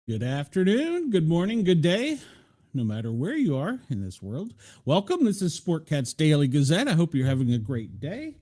Good afternoon, good morning, good day, no matter where you are in this world. Welcome. This is Sportcat's Daily Gazette. I hope you're having a great day,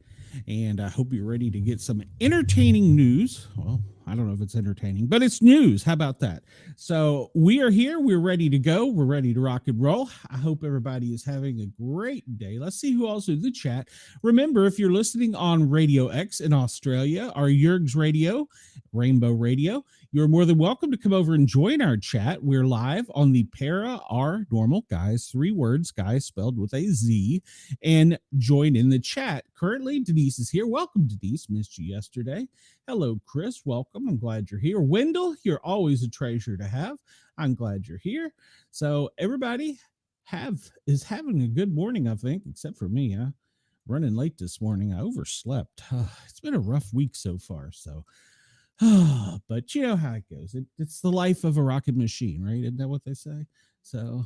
and I hope you're ready to get some entertaining news. Well, I don't know if it's entertaining, but it's news. How about that? So we are here. We're ready to go. We're ready to rock and roll. I hope everybody is having a great day. Let's see who else is in the chat. Remember, if you're listening on Radio X in Australia, or Yerg's Radio, Rainbow Radio, you're more than welcome to come over and join our chat. We're live on the Para R Normal Guys, 3 words, guys spelled with a Z, and join in the chat. Currently, Denise is here. Welcome, Denise. Missed you yesterday. Hello, Chris. Welcome. I'm glad you're here. Wendell, you're always a treasure to have. I'm glad you're here. So everybody is having a good morning, I think, except for me. Running late this morning. I overslept. It's been a rough week so far, so but you know how it goes. It's the life of a rocket machine, right? Isn't that what they say? So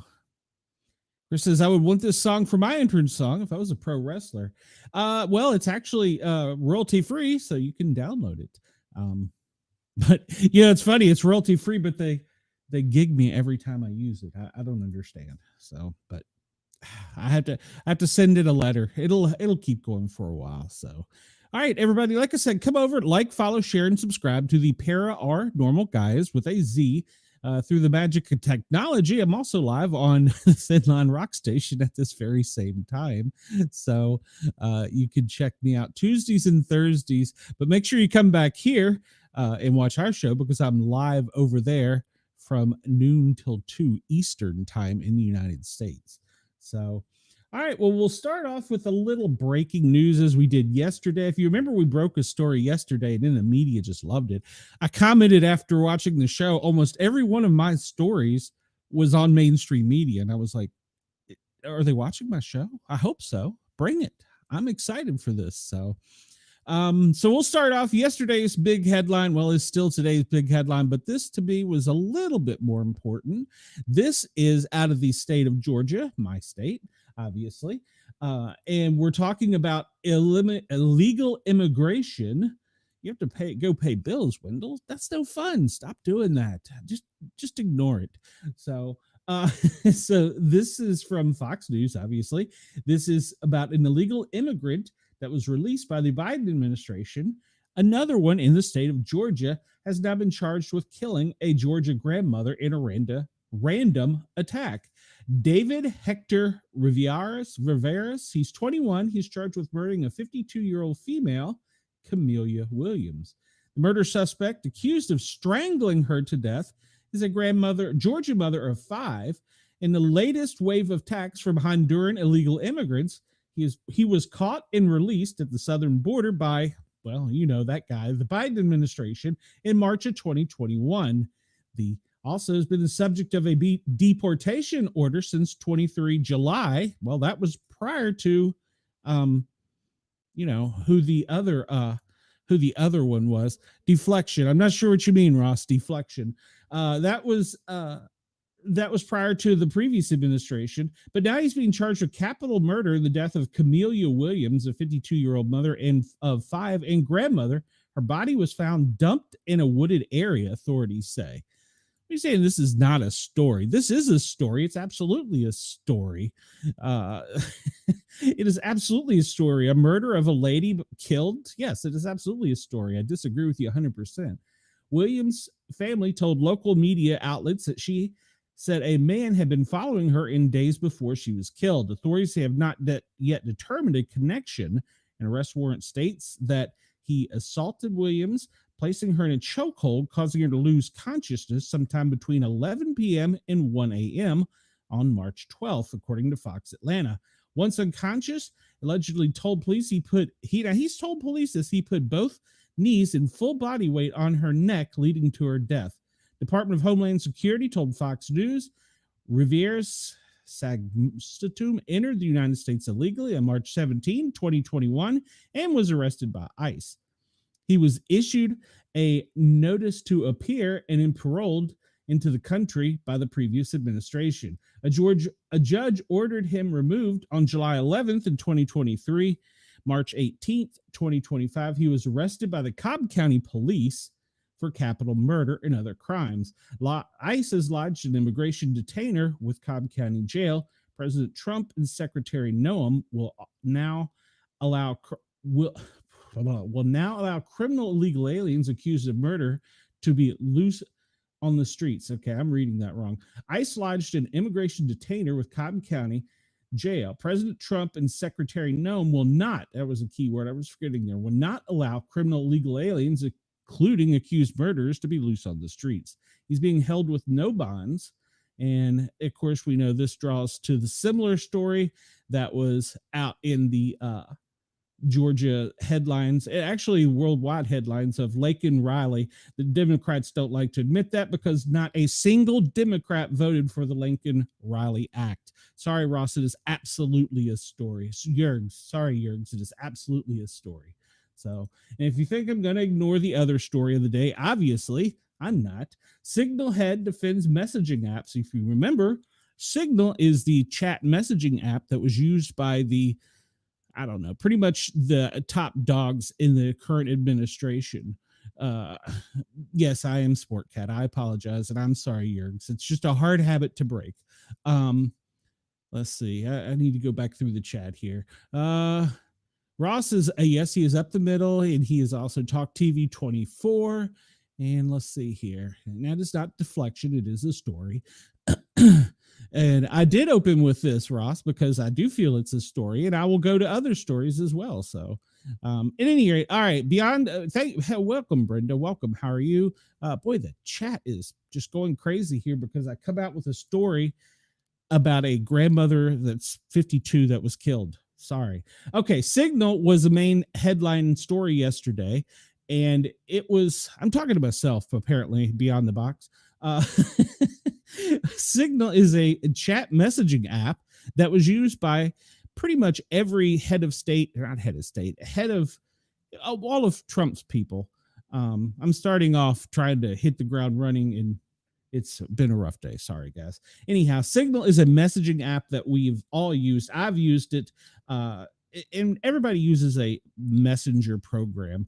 Chris says, I would want this song for my entrance song if I was a pro wrestler. Well, it's actually royalty free, so you can download it. But it's funny, it's royalty free, but they gig me every time I use it. I don't understand. So, but I have to send it a letter. It'll keep going for a while. So all right, everybody, like I said, come over, like, follow, share, and subscribe to the Para R Normal Guys with a Z. Through the magic of technology, I'm also live on Thin Line Rock Station at this very same time. So you can check me out Tuesdays and Thursdays. But make sure you come back here and watch our show because I'm live over there from noon till 2 Eastern time in the United States. So all right, well, we'll start off with a little breaking news as we did yesterday. If you remember, we broke a story yesterday and then the media just loved it. I commented after watching the show, almost every one of my stories was on mainstream media. And I was like, are they watching my show? I hope so. Bring it. I'm excited for this. So we'll start off yesterday's big headline. Well, it's still today's big headline, but this to me was a little bit more important. This is out of the state of Georgia, my state, obviously. And we're talking about illegal immigration. You have to go pay bills, Wendell. That's no fun. Stop doing that. Just ignore it. So so this is from Fox News, obviously. This is about an illegal immigrant that was released by the Biden administration. Another one in the state of Georgia has now been charged with killing a Georgia grandmother in a random attack. David Hector Riveras, he's 21. He's charged with murdering a 52-year-old female, Camelia Williams. The murder suspect, accused of strangling her to death, is a Georgia mother of 5. In the latest wave of attacks from Honduran illegal immigrants, he was caught and released at the southern border by, well, you know that guy, the Biden administration, in March of 2021. The also has been the subject of a deportation order since 23 July. Well, that was prior to, who the other one was. Deflection. I'm not sure what you mean, Ross. Deflection. That was prior to the previous administration, but now he's being charged with capital murder in the death of Camelia Williams, a 52-year-old mother of 5 and grandmother. Her body was found dumped in a wooded area, authorities say. You're saying this is not a story. This is a story. It's absolutely a story. It is absolutely a story. A murder of a lady killed? Yes, it is absolutely a story. I disagree with you 100%. Williams' family told local media outlets that she said a man had been following her in days before she was killed. Authorities have not yet determined a connection. An arrest warrant states that he assaulted Williams, placing her in a chokehold, causing her to lose consciousness sometime between 11 p.m. and 1 a.m. on March 12th, according to Fox Atlanta. Once unconscious, allegedly told police he's told police this, he put both knees and full body weight on her neck, leading to her death. Department of Homeland Security told Fox News Rivera's Sagstatum entered the United States illegally on March 17, 2021, and was arrested by ICE. He was issued a notice to appear and then paroled into the country by the previous administration. A judge ordered him removed on July 11th in 2023. March 18th, 2025, he was arrested by the Cobb County Police for capital murder and other crimes. ICE has lodged an immigration detainer with Cobb County Jail. President Trump and Secretary Noam will now allow criminal illegal aliens accused of murder to be loose on the streets. Okay, I'm reading that wrong. ICE lodged an immigration detainer with Cobb County Jail. President Trump and Secretary Noam will not, that was a key word I was forgetting there, will not allow criminal illegal aliens, including accused murderers, to be loose on the streets. He's being held with no bonds. And of course, we know this draws to the similar story that was out in the Georgia headlines, actually worldwide headlines, of Laken Riley. The Democrats don't like to admit that because not a single Democrat voted for the Laken Riley Act. Sorry, Ross, it is absolutely a story. Yergs, it is absolutely a story. So, and if you think I'm going to ignore the other story of the day, obviously I'm not. Signal head defends messaging apps. If you remember, Signal is the chat messaging app that was used by the, I don't know, pretty much the top dogs in the current administration. Yes, I am Sportcat. I apologize, and I'm sorry, Yergs. It's just a hard habit to break. Let's see. I need to go back through the chat here. Ross is, yes, he is up the middle, and he is also Talk TV 24. And let's see here. And that is not deflection. It is a story. And I did open with this, Ross, because I do feel it's a story, and I will go to other stories as well. So, at any rate, all right. Beyond, welcome, Brenda. Welcome. How are you? Boy, the chat is just going crazy here because I come out with a story about a grandmother that's 52 that was killed. Sorry. Okay, Signal was the main headline story yesterday. And it was, I'm talking to myself, apparently, beyond the box. Signal is a chat messaging app that was used by pretty much every head of all of Trump's people. I'm starting off trying to hit the ground running, and it's been a rough day. Sorry, guys. Anyhow, Signal is a messaging app that we've all used. I've used it. And everybody uses a messenger program,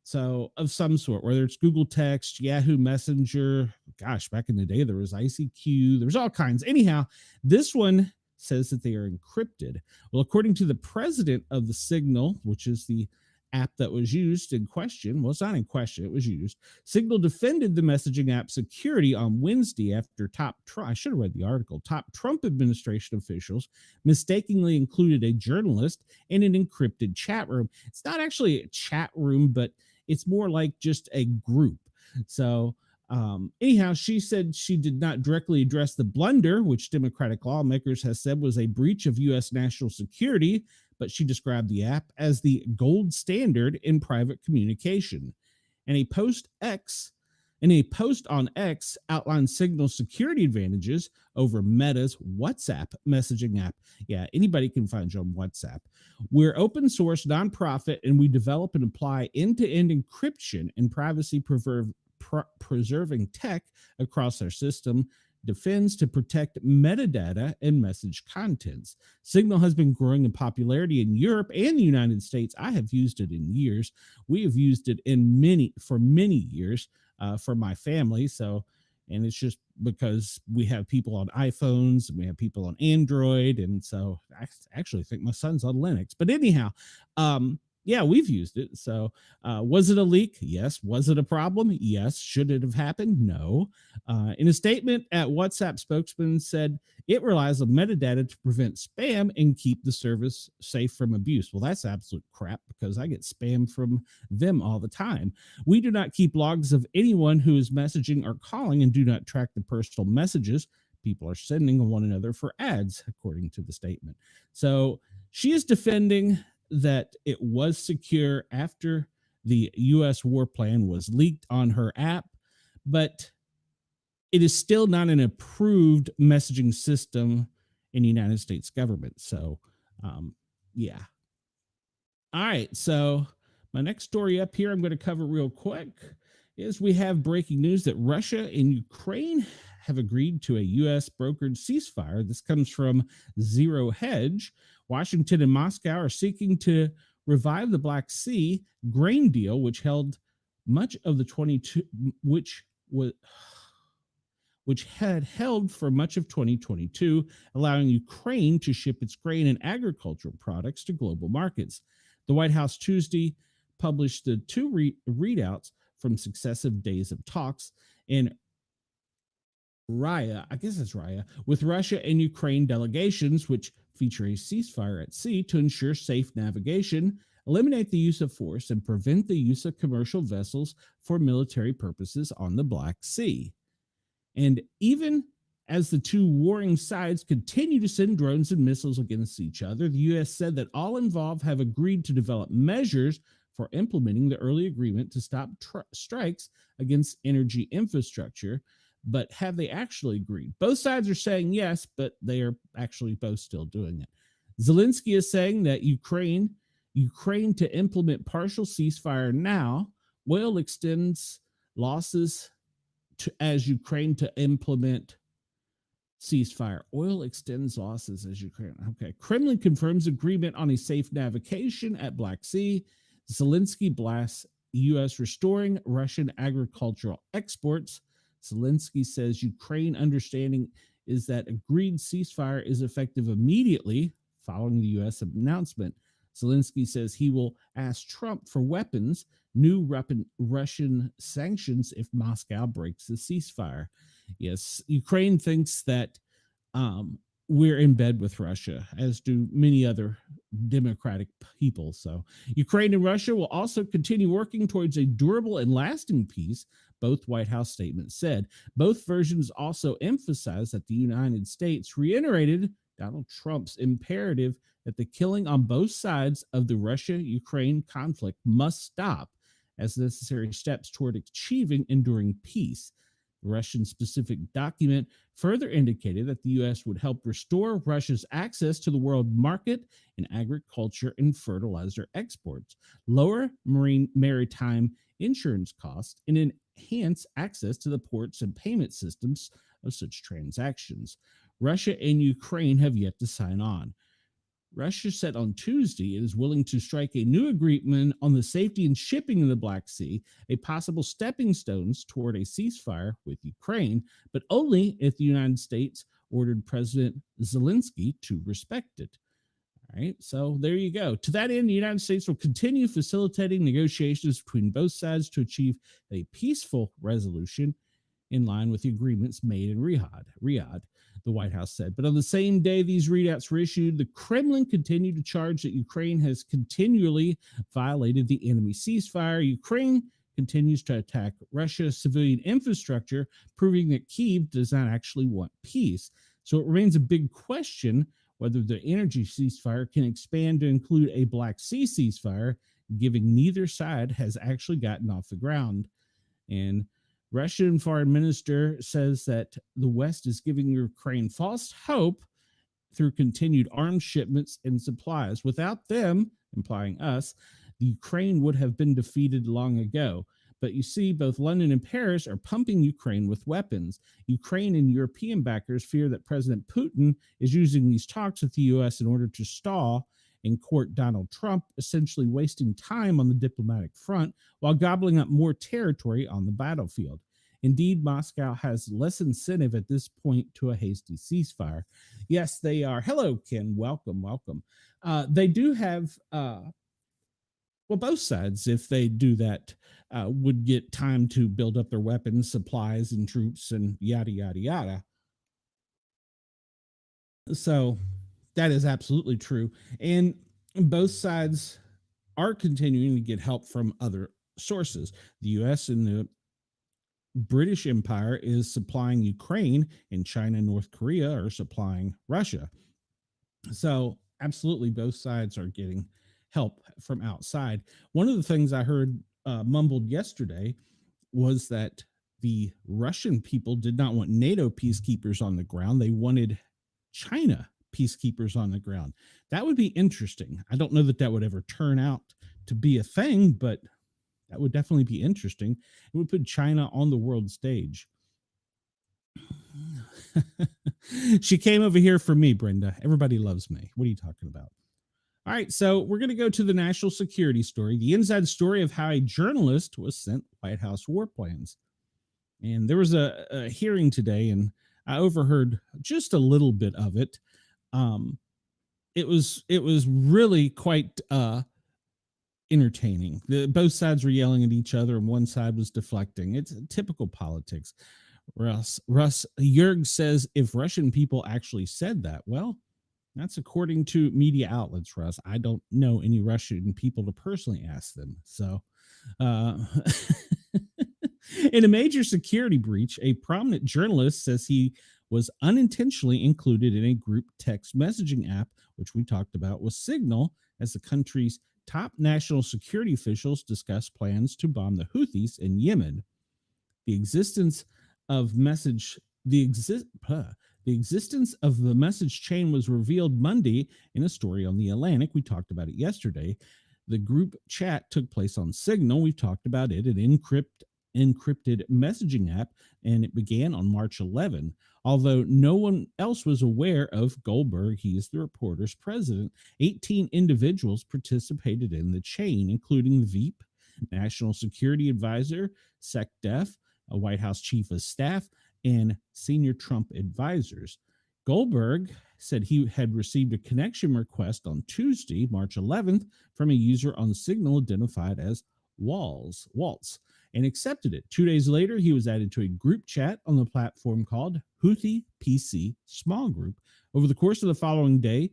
so of some sort, whether it's Google Text, Yahoo Messenger. Gosh, back in the day, there was ICQ. There's all kinds. Anyhow, this one says that they are encrypted. Well, according to the president of the Signal, which is the app that was used in question, well, it's not in question, it was used. Signal defended the messaging app security on Wednesday after I should have read the article. Top Trump administration officials mistakenly included a journalist in an encrypted chat room. It's not actually a chat room, but it's more like just a group. So anyhow, she said she did not directly address the blunder, which Democratic lawmakers has said was a breach of U.S. national security, but she described the app as the gold standard in private communication. And a post on X outlined Signal's security advantages over Meta's WhatsApp messaging app. Yeah, anybody can find you on WhatsApp. We're open source nonprofit, and we develop and apply end-to-end encryption and privacy preserving tech across our system, defends to protect metadata and message contents. Signal has been growing in popularity in Europe and the United States. I have used it in years. We have used it for many years for my family. So, and it's just because we have people on iPhones and we have people on Android. And so I actually think my son's on Linux. But anyhow, yeah, we've used it. So was it a leak? Yes. Was it a problem? Yes. Should it have happened? No. In a statement, WhatsApp spokesman said it relies on metadata to prevent spam and keep the service safe from abuse. Well, that's absolute crap because I get spam from them all the time. We do not keep logs of anyone who is messaging or calling and do not track the personal messages people are sending one another for ads, according to the statement. So she is defending that it was secure after the U.S. war plan was leaked on her app, but it is still not an approved messaging system in the United States government. So, yeah. All right. So my next story up here I'm going to cover real quick is we have breaking news that Russia and Ukraine have agreed to a U.S. brokered ceasefire. This comes from Zero Hedge. Washington and Moscow are seeking to revive the Black Sea grain deal, which held much of the 22, was which had held for much of 2022, allowing Ukraine to ship its grain and agricultural products to global markets. The White House Tuesday published the two readouts from successive days of talks in Raya, I guess it's Raya, with Russia and Ukraine delegations, which feature a ceasefire at sea to ensure safe navigation, eliminate the use of force, and prevent the use of commercial vessels for military purposes on the Black Sea. And even as the two warring sides continue to send drones and missiles against each other, the U.S. said that all involved have agreed to develop measures for implementing the early agreement to stop strikes against energy infrastructure. But have they actually agreed? Both sides are saying yes, but they are actually both still doing it. Zelensky is saying that Ukraine to implement partial ceasefire now will extend losses as Ukraine to implement ceasefire. Oil extends losses as Ukraine. Okay. Kremlin confirms agreement on a safe navigation at Black Sea. Zelensky blasts U.S. restoring Russian agricultural exports. Zelensky says Ukraine understanding is that agreed ceasefire is effective immediately following the U.S. announcement. Zelensky says he will ask Trump for weapons, new Russian sanctions if Moscow breaks the ceasefire. Yes, Ukraine thinks that we're in bed with Russia, as do many other democratic people. So Ukraine and Russia will also continue working towards a durable and lasting peace, both White House statements said. Both versions also emphasized that the United States reiterated Donald Trump's imperative that the killing on both sides of the Russia-Ukraine conflict must stop as necessary steps toward achieving enduring peace. The Russian-specific document further indicated that the U.S. would help restore Russia's access to the world market in agriculture and fertilizer exports, lower maritime insurance costs, and enhance access to the ports and payment systems of such transactions. Russia and Ukraine have yet to sign on. Russia said on Tuesday it is willing to strike a new agreement on the safety and shipping in the Black Sea, a possible stepping stones toward a ceasefire with Ukraine, but only if the United States ordered President Zelensky to respect it. All right, so there you go. To that end, the United States will continue facilitating negotiations between both sides to achieve a peaceful resolution in line with the agreements made in Riyadh, the White House said. But on the same day these readouts were issued, the Kremlin continued to charge that Ukraine has continually violated the enemy ceasefire. Ukraine continues to attack Russia's civilian infrastructure, proving that Kyiv does not actually want peace. So it remains a big question whether the energy ceasefire can expand to include a Black Sea ceasefire, given neither side has actually gotten off the ground. And Russian foreign minister says that the West is giving Ukraine false hope through continued arms shipments and supplies. Without them, implying us, the Ukraine would have been defeated long ago. But you see, both London and Paris are pumping Ukraine with weapons. Ukraine and European backers fear that President Putin is using these talks with the U.S. in order to stall and court Donald Trump, essentially wasting time on the diplomatic front while gobbling up more territory on the battlefield. Indeed, Moscow has less incentive at this point to a hasty ceasefire. Yes, they are. Hello, Ken. Welcome. They do have, both sides, if they do that, would get time to build up their weapons, supplies, and troops, and yada, yada, yada. So that is absolutely true. And both sides are continuing to get help from other sources. The U.S. and the British Empire is supplying Ukraine, and China and North Korea are supplying Russia. So absolutely both sides are getting help from outside. One of the things I heard mumbled yesterday was that the Russian people did not want NATO peacekeepers on the ground. They wanted China peacekeepers on the ground. That would be interesting. I don't know that that would ever turn out to be a thing, but that would definitely be interesting. It would put China on the world stage. She came over here for me, Brenda. Everybody loves me. What are you talking about? All right, so we're going to go to the national security story, the inside story of how a journalist was sent White House war plans. And there was a hearing today, and I overheard just a little bit of it. Um, it was really quite entertaining. Both sides were yelling at each other, and one side was deflecting. It's typical politics. Russ Yerg says if Russian people actually said that, well, that's according to media outlets, Russ. I don't know any Russian people to personally ask them. So, uh, in a major security breach, a prominent journalist says he was unintentionally included in a group text messaging app, which we talked about, with Signal, as the country's top national security officials discuss plans to bomb the Houthis in Yemen. The existence of message the exist the existence of the message chain was revealed Monday in a story on The Atlantic. We talked about it yesterday. The group chat took place on Signal. We've talked about it, an encrypted messaging app, and it began on March 11. Although no one else was aware of Goldberg, he is the reporter's president. 18 individuals participated in the chain, including the Veep, National Security Advisor, SecDef, a White House chief of staff, and senior Trump advisors. Goldberg said he had received a connection request on Tuesday, March 11th, from a user on Signal identified as Waltz, and accepted it. 2 days later, he was added to a group chat on the platform called Houthi PC Small Group. Over the course of the following day,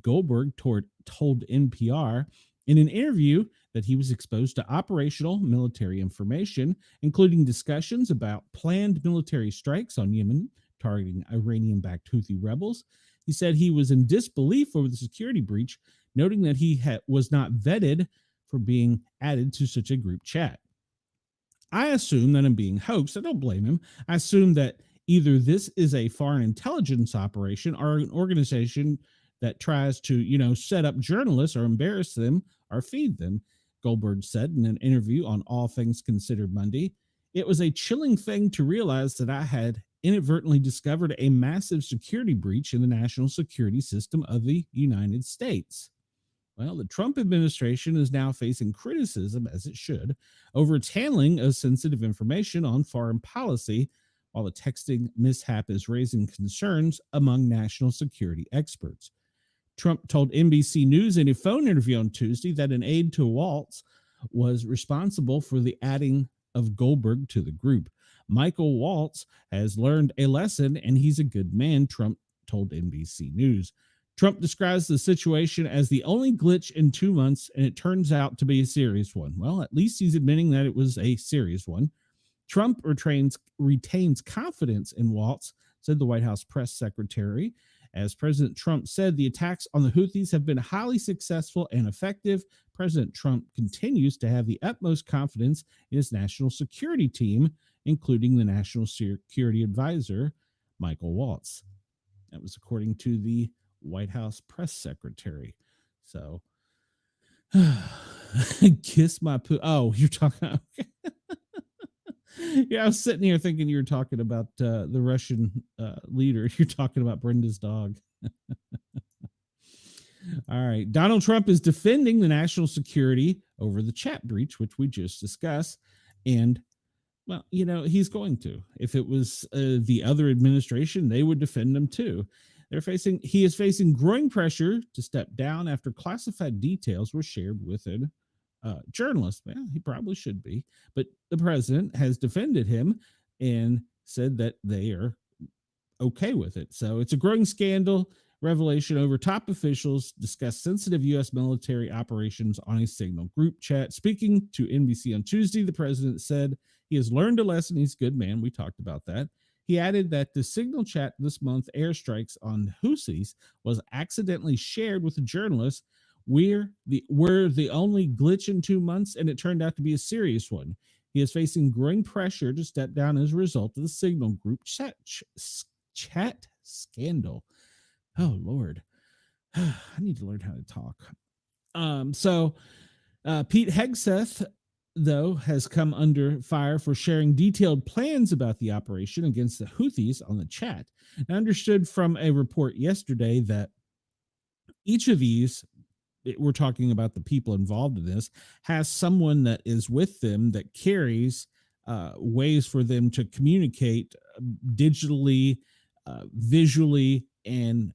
Goldberg told NPR in an interview that he was exposed to operational military information, including discussions about planned military strikes on Yemen targeting Iranian-backed Houthi rebels. He said he was in disbelief over the security breach, noting that he was not vetted for being added to such a group chat. I assume that I'm being hoaxed. I don't blame him. I assume that either this is a foreign intelligence operation or an organization that tries to, set up journalists or embarrass them or feed them, Goldberg said in an interview on All Things Considered Monday. It was a chilling thing to realize that I had inadvertently discovered a massive security breach in the national security system of the United States. Well, the Trump administration is now facing criticism, as it should, over its handling of sensitive information on foreign policy, while the texting mishap is raising concerns among national security experts. Trump told NBC News in a phone interview on Tuesday that an aide to Waltz was responsible for the adding of Goldberg to the group. Michael Waltz has learned a lesson, and he's a good man, Trump told NBC News. Trump describes the situation as the only glitch in 2 months, and it turns out to be a serious one. Well, at least he's admitting that it was a serious one. Trump retains confidence in Waltz, said the White House press secretary. As President Trump said, the attacks on the Houthis have been highly successful and effective. President Trump continues to have the utmost confidence in his national security team, including the National Security Advisor, Michael Waltz. That was according to the White House press secretary. So, kiss my poo. Oh, you're talking. Yeah, I was sitting here thinking you were talking about the Russian leader. You're talking about Brenda's dog. All right. Donald Trump is defending the national security over the chat breach, which we just discussed. And, well, he's going to. If it was the other administration, they would defend him too. He is facing growing pressure to step down after classified details were shared with a journalist. Well, he probably should be, but the president has defended him and said that they are okay with it. So it's a growing scandal. Revelation over top officials discuss sensitive U.S. military operations on a Signal group chat. Speaking to NBC on Tuesday, the president said he has learned a lesson. He's a good man. We talked about that. He added that the Signal chat this month airstrikes on Houthis was accidentally shared with a journalist. We're the only glitch in 2 months, and it turned out to be a serious one. He is facing growing pressure to step down as a result of the Signal group chat scandal. Oh, Lord. I need to learn how to talk. Pete Hegseth, though, has come under fire for sharing detailed plans about the operation against the Houthis on the chat. I understood from a report yesterday that each of these we're talking about the people involved in this, has someone that is with them that carries ways for them to communicate digitally, visually, and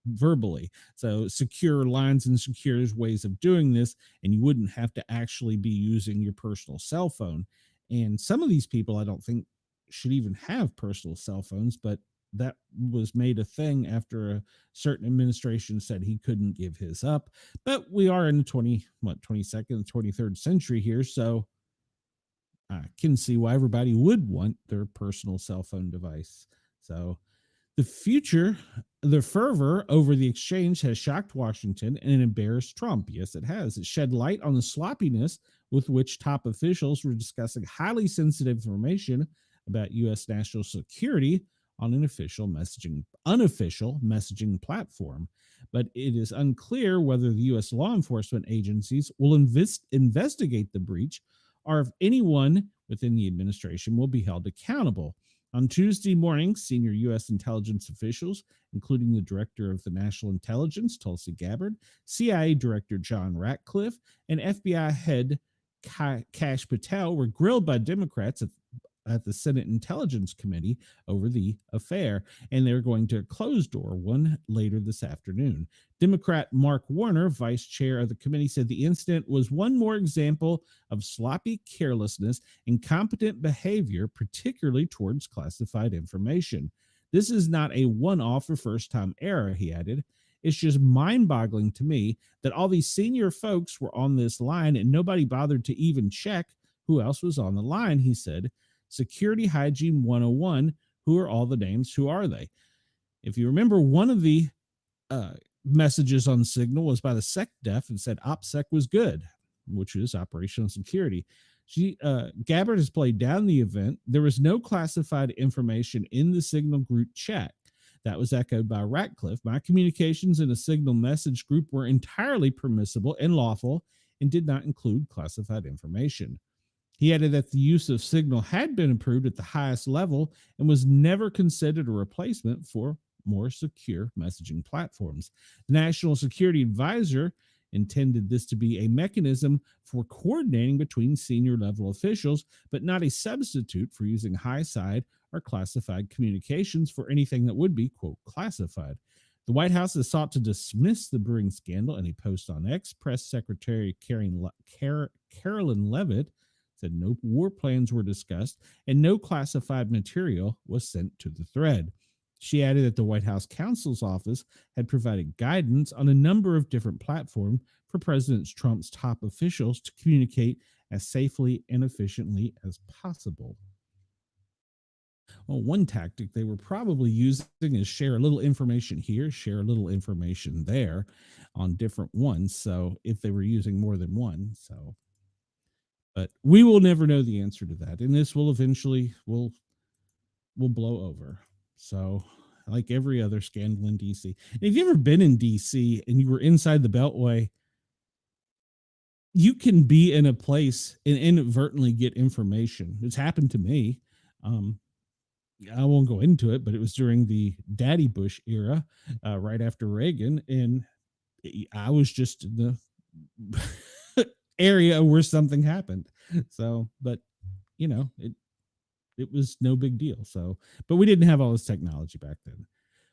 verbally. So secure lines and secure ways of doing this, and you wouldn't have to actually be using your personal cell phone. And some of these people, I don't think, should even have personal cell phones, but that was made a thing after a certain administration said he couldn't give his up. But we are in the 22nd, 23rd century here, so I can see why everybody would want their personal cell phone device. So the future, the fervor over the exchange has shocked Washington and embarrassed Trump. Yes, it has. It shed light on the sloppiness with which top officials were discussing highly sensitive information about U.S. national security on an unofficial messaging platform. But it is unclear whether the U.S. law enforcement agencies will investigate the breach, or if anyone within the administration will be held accountable. On Tuesday morning, senior U.S. intelligence officials, including the director of the National Intelligence, Tulsi Gabbard, CIA Director John Ratcliffe, and FBI head Kash Patel, were grilled by Democrats at the Senate Intelligence Committee over the affair, and they're going to a closed door one later this afternoon. Democrat Mark Warner, vice chair of the committee, said the incident was one more example of sloppy carelessness, incompetent behavior, particularly towards classified information. This is not a one-off or first-time error, he added. It's just mind-boggling to me that all these senior folks were on this line and nobody bothered to even check who else was on the line, he said. Security Hygiene 101. Who are all the names? Who are they? If you remember, one of the messages on Signal was by the SecDef and said OPSEC was good, which is operational security. Gabbard has played down the event. There was no classified information in the Signal group chat. That was echoed by Ratcliffe. My communications in a Signal message group were entirely permissible and lawful and did not include classified information. He added that the use of Signal had been approved at the highest level and was never considered a replacement for more secure messaging platforms. The National Security Advisor intended this to be a mechanism for coordinating between senior level officials, but not a substitute for using high side or classified communications for anything that would be, quote, classified. The White House has sought to dismiss the brewing scandal. In a post on X, Press Secretary Carolyn Levitt said no war plans were discussed and no classified material was sent to the thread. She added that the White House counsel's office had provided guidance on a number of different platforms for President Trump's top officials to communicate as safely and efficiently as possible. Well, one tactic they were probably using is share a little information here, share a little information there on different ones. So if they were using more than one, but we will never know the answer to that, and this will eventually will blow over. So, like every other scandal in DC, and if you've ever been in DC and you were inside the Beltway, you can be in a place and inadvertently get information. It's happened to me. I won't go into it, but it was during the Daddy Bush era, right after Reagan, and I was just in the area where something happened. So, but you know, it was no big deal. So, but we didn't have all this technology back then.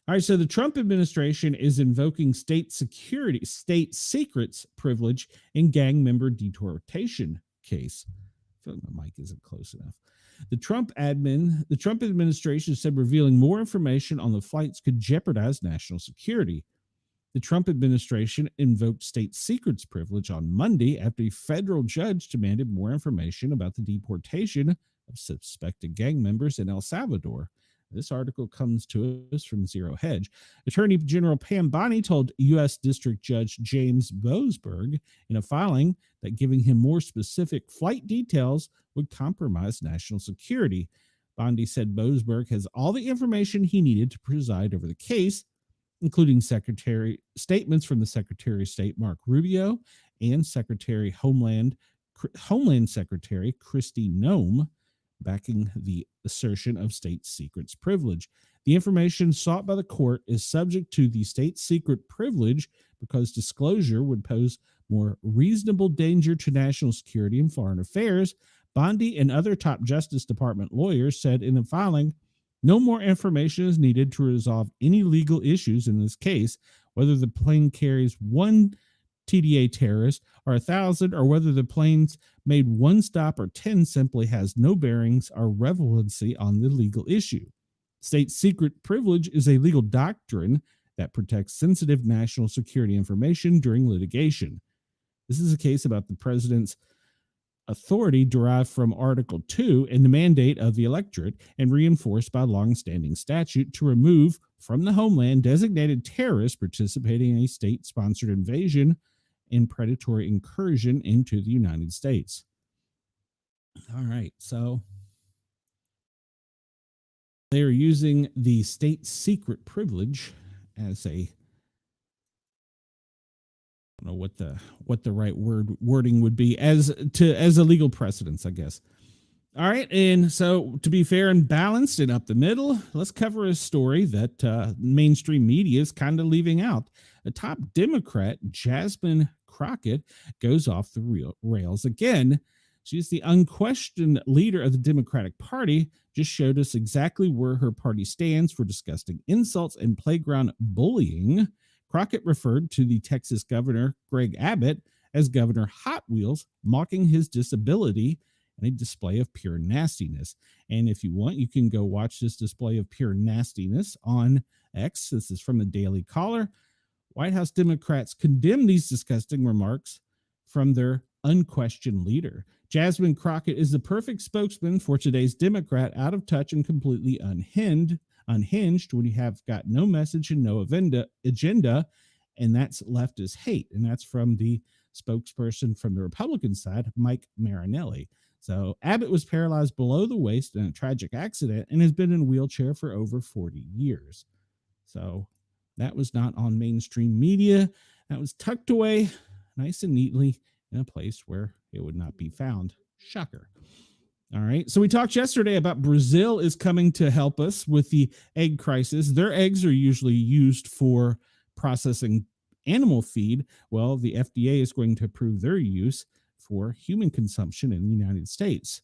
All right, so the Trump administration is invoking state secrets privilege in gang member deportation case. I feel like my mic isn't close enough. The Trump administration said revealing more information on the flights could jeopardize national security. The Trump administration invoked state secrets privilege on Monday after a federal judge demanded more information about the deportation of suspected gang members in El Salvador. This article comes to us from Zero Hedge. Attorney General Pam Bondi told U.S. District Judge James Boasberg in a filing that giving him more specific flight details would compromise national security. Bondi said Boasberg has all the information he needed to preside over the case, including statements from the Secretary of State Mark Rubio and Homeland Secretary Kristi Noem, backing the assertion of state secrets privilege. The information sought by the court is subject to the state secret privilege, because disclosure would pose more reasonable danger to national security and foreign affairs. Bondi and other top Justice Department lawyers said in the filing, no more information is needed to resolve any legal issues in this case, whether the plane carries one TDA terrorist or 1,000, or whether the planes made one stop or 10 simply has no bearings or relevancy on the legal issue. State secret privilege is a legal doctrine that protects sensitive national security information during litigation. This is a case about the president's authority derived from Article 2 and the mandate of the electorate and reinforced by long-standing statute to remove from the homeland designated terrorists participating in a state-sponsored invasion and predatory incursion into the United States. All right, so they are using the state secret privilege as a, I don't know what the right wording would be, as a legal precedence, I guess. All right, and so to be fair and balanced and up the middle, let's cover a story that mainstream media is kind of leaving out. A top Democrat, Jasmine Crockett, goes off the rails again. She's the unquestioned leader of the Democratic Party, just showed us exactly where her party stands for disgusting insults and playground bullying. Crockett referred to the Texas governor, Greg Abbott, as Governor Hot Wheels, mocking his disability and a display of pure nastiness. And if you want, you can go watch this display of pure nastiness on X. This is from the Daily Caller. White House Democrats condemn these disgusting remarks from their unquestioned leader. Jasmine Crockett is the perfect spokesman for today's Democrat, out of touch and completely unhinged when you have got no message and no agenda, and that's leftist hate. And that's from the spokesperson from the Republican side, Mike Marinelli. So Abbott was paralyzed below the waist in a tragic accident and has been in a wheelchair for over 40 years. So that was not on mainstream media. That was tucked away nice and neatly in a place where it would not be found. Shocker. All right. So we talked yesterday about Brazil is coming to help us with the egg crisis. Their eggs are usually used for processing animal feed. Well, the FDA is going to approve their use for human consumption in the United States.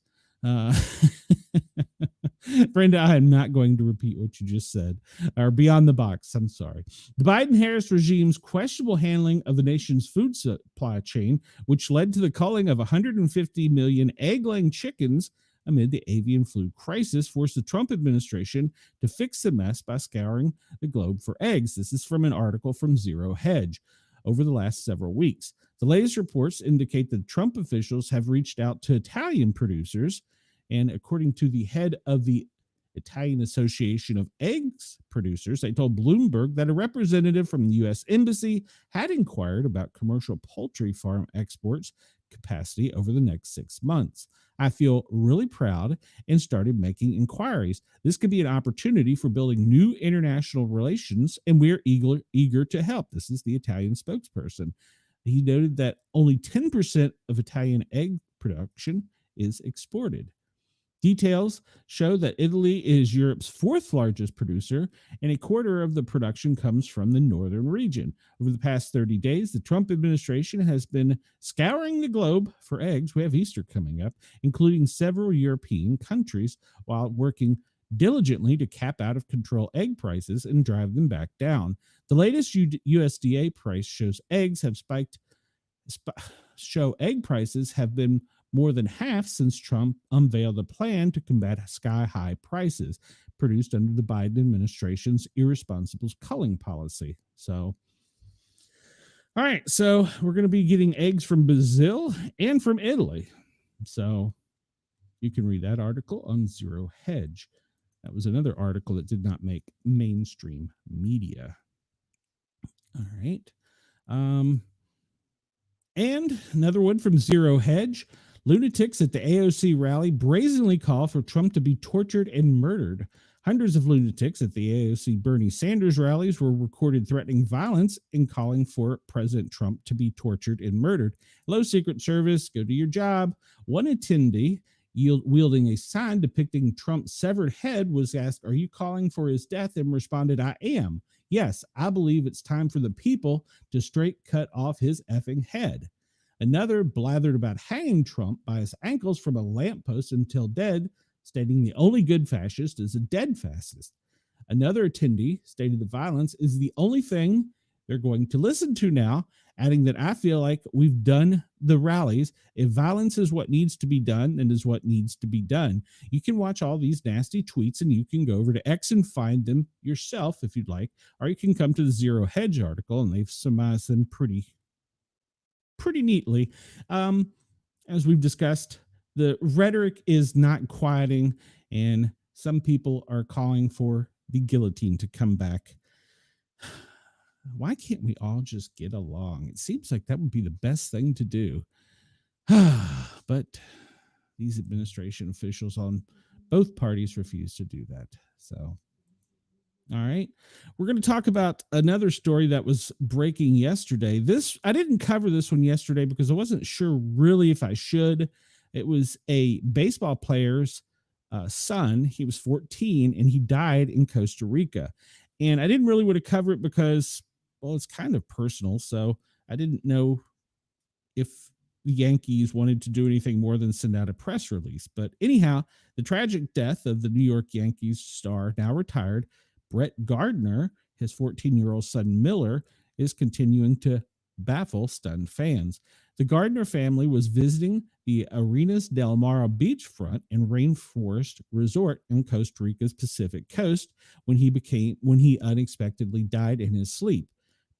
Brenda, I am not going to repeat what you just said, or beyond the box. I'm sorry. The Biden-Harris regime's questionable handling of the nation's food supply chain, which led to the culling of 150 million egg-laying chickens amid the avian flu crisis, forced the Trump administration to fix the mess by scouring the globe for eggs. This is from an article from Zero Hedge over the last several weeks. The latest reports indicate that Trump officials have reached out to Italian producers, and according to the head of the Italian Association of Eggs Producers, they told Bloomberg that a representative from the U.S. Embassy had inquired about commercial poultry farm exports capacity over the next 6 months. I feel really proud and started making inquiries. This could be an opportunity for building new international relations, and we're eager to help. This is the Italian spokesperson. He noted that only 10% of Italian egg production is exported. Details show that Italy is Europe's fourth largest producer, and a quarter of the production comes from the northern region. Over the past 30 days, the Trump administration has been scouring the globe for eggs. We have Easter coming up, including several European countries, while working diligently to cap out of control egg prices and drive them back down. The latest USDA price shows eggs have egg prices have been more than half since Trump unveiled a plan to combat sky-high prices produced under the Biden administration's irresponsible culling policy. So, all right, so we're going to be getting eggs from Brazil and from Italy. So you can read that article on Zero Hedge. That was another article that did not make mainstream media. All right. And another one from Zero Hedge. Lunatics at the AOC rally brazenly call for Trump to be tortured and murdered. Hundreds of lunatics at the AOC Bernie Sanders rallies were recorded threatening violence and calling for President Trump to be tortured and murdered. Hello, Secret Service. Go do your job. One attendee wielding a sign depicting Trump's severed head, was asked, "Are you calling for his death?" and responded, "I am. Yes, I believe it's time for the people to straight cut off his effing head." Another blathered about hanging Trump by his ankles from a lamppost until dead, stating the only good fascist is a dead fascist. Another attendee stated the violence is the only thing they're going to listen to now, adding that I feel like we've done the rallies. If violence is what needs to be done, then is what needs to be done. You can watch all these nasty tweets and you can go over to X and find them yourself if you'd like, or you can come to the Zero Hedge article and they've surmised them pretty neatly. As we've discussed, the rhetoric is not quieting, and some people are calling for the guillotine to come back. Why can't we all just get along? It seems like that would be the best thing to do. But these administration officials on both parties refuse to do that. So, all right. We're going to talk about another story that was breaking yesterday. I didn't cover this one yesterday because I wasn't sure really if I should. It was a baseball player's son. He was 14 and he died in Costa Rica. And I didn't really want to cover it because, well, it's kind of personal. So I didn't know if the Yankees wanted to do anything more than send out a press release. But anyhow, the tragic death of the New York Yankees star, now retired, Brett Gardner, his 14-year-old son Miller, is continuing to baffle stunned fans. The Gardner family was visiting the Arenas del Mar beachfront and rainforest resort in Costa Rica's Pacific coast when he unexpectedly died in his sleep.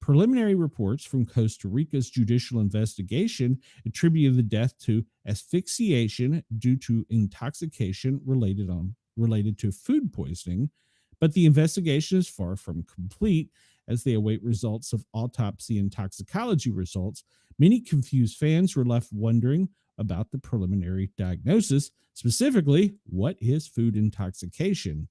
Preliminary reports from Costa Rica's judicial investigation attributed the death to asphyxiation due to intoxication related to food poisoning, but the investigation is far from complete as they await results of autopsy and toxicology results. Many confused fans were left wondering about the preliminary diagnosis, specifically, what is food intoxication?